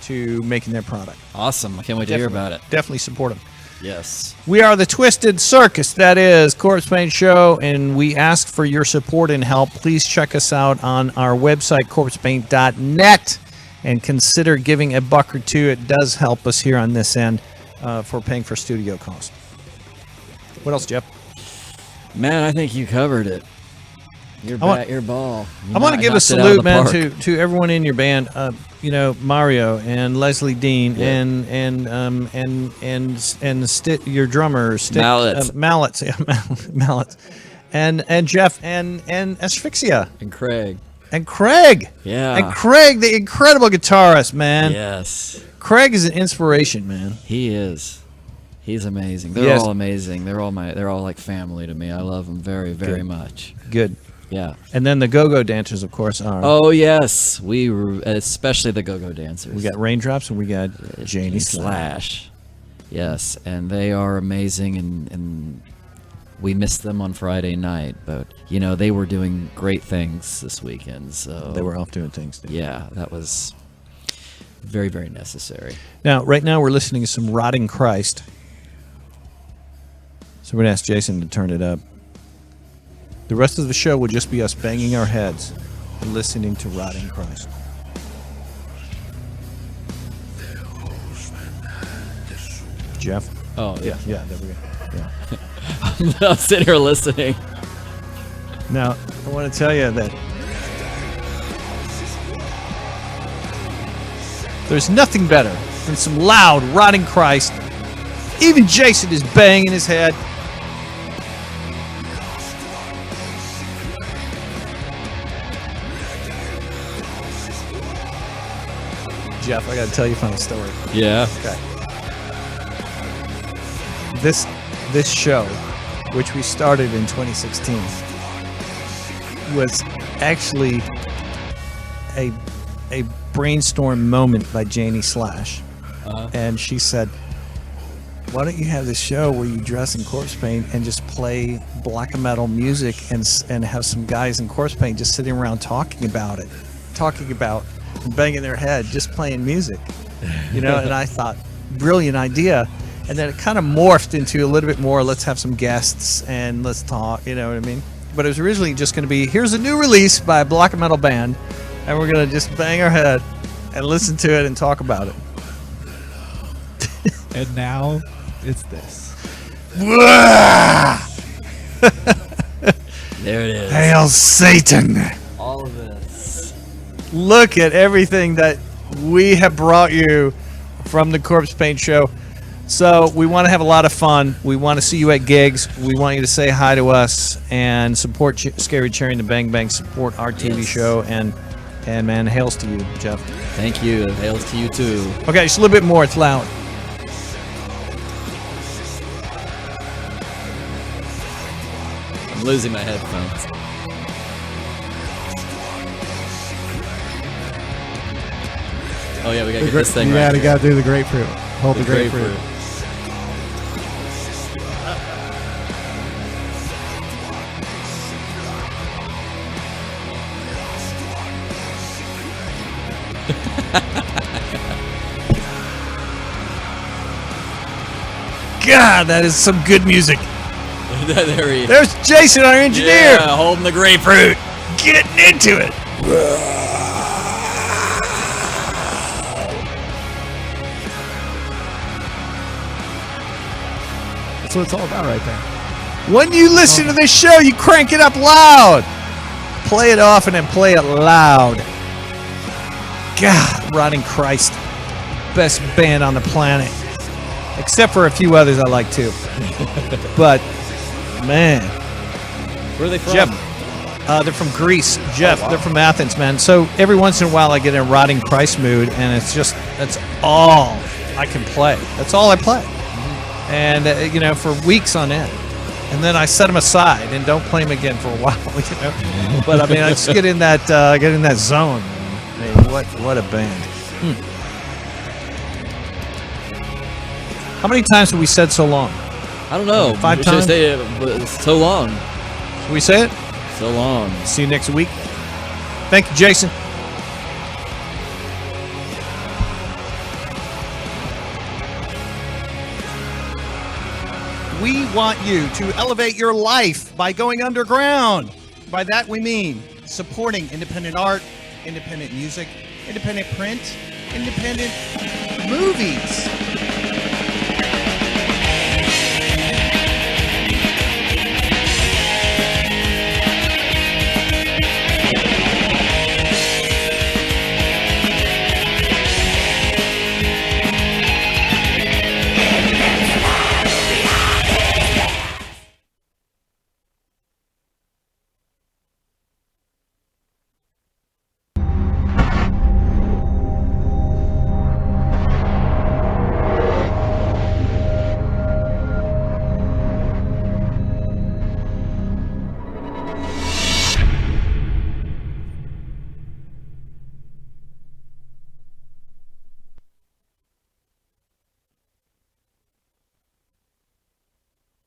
to making their product. Awesome. I can't wait to hear about it. Definitely support them. Yes. We are the Twisted Circus. That is Corpsepaint Show, and we ask for your support and help. Please check us out on our website, corpsepaint.net, and consider giving $1 or $2. It does help us here on this end for paying for studio costs. What else, Jeff? Man, I think you covered it. Your ball. I want to give a salute, man, to everyone in your band. Mario and Leslie Dean your drummer Mallets. Mallets, Mallets, and Jeff and Asphyxia and Craig. Yeah. And Craig, the incredible guitarist, man. Yes. Craig is an inspiration, man. He is. He's amazing. They're all amazing. They're all like family to me. I love them very, very much. Good. Yeah. And then the go-go dancers, of course, are. Oh, yes. Especially the go-go dancers. We got Raindrops and we got Janie Slash. Yes. And they are amazing, and we missed them on Friday night, but they were doing great things this weekend. So they were off doing things. Yeah, that was very, very necessary. Now, right now, we're listening to some Rotting Christ. So we're gonna ask Jason to turn it up. The rest of the show will just be us banging our heads and listening to Rotting Christ. Jeff? Oh, yeah. Yeah, there we go. Yeah. I'm sitting here listening. Now, I want to tell you that there's nothing better than some loud, Rotting Christ. Even Jason is banging his head. Jeff, I got to tell you a funny story. Yeah. Okay. This show, which we started in 2016, was actually a brainstorm moment by Janie Slash. And she said, why don't you have this show where you dress in corpse paint and just play black metal music and have some guys in corpse paint just sitting around talking about banging their head, just playing music. You know, and I thought, brilliant idea. And then it kind of morphed into a little bit more, let's have some guests and let's talk, you know what I mean? But it was originally just going to be, here's a new release by a black metal band, and we're going to just bang our head and listen to it and talk about it. And now it's this. There it is. Hail Satan. All of this. Look at everything that we have brought you from the Corpsepaint Show. So we want to have a lot of fun. We want to see you at gigs. We want you to say hi to us and support Scary Cherry and the Bang Bang. Support our TV show. And man, hails to you, Jeff. Thank you. Hails to you too. Okay, just a little bit more. It's loud. I'm losing my headphones. Oh yeah, we gotta get this thing right. Yeah, we here. gotta do the grapefruit. Hold the grapefruit. God, that is some good music. There he is. There's Jason, our engineer. Yeah, holding the grapefruit. Getting into it. That's what it's all about right there. When you listen to this show, you crank it up loud. Play it often and play it loud. God, Rotting Christ. Best band on the planet. Except for a few others I like too. But, man. Where are they from? Jeff, they're from Greece. Jeff, they're from Athens, man. So every once in a while I get in a Rotting Christ mood, and it's just, that's all I can play. That's all I play. And, you know, for weeks on end. And then I set them aside and don't play them again for a while, you know. But, I mean, I just get in that zone. I mean, what a band. How many times have we said so long? I don't know. 5 We should times? say it, but it's so long. Should we say it? So long. See you next week. Thank you, Jason. We want you to elevate your life by going underground. By that we mean supporting independent art, independent music, independent print, independent movies.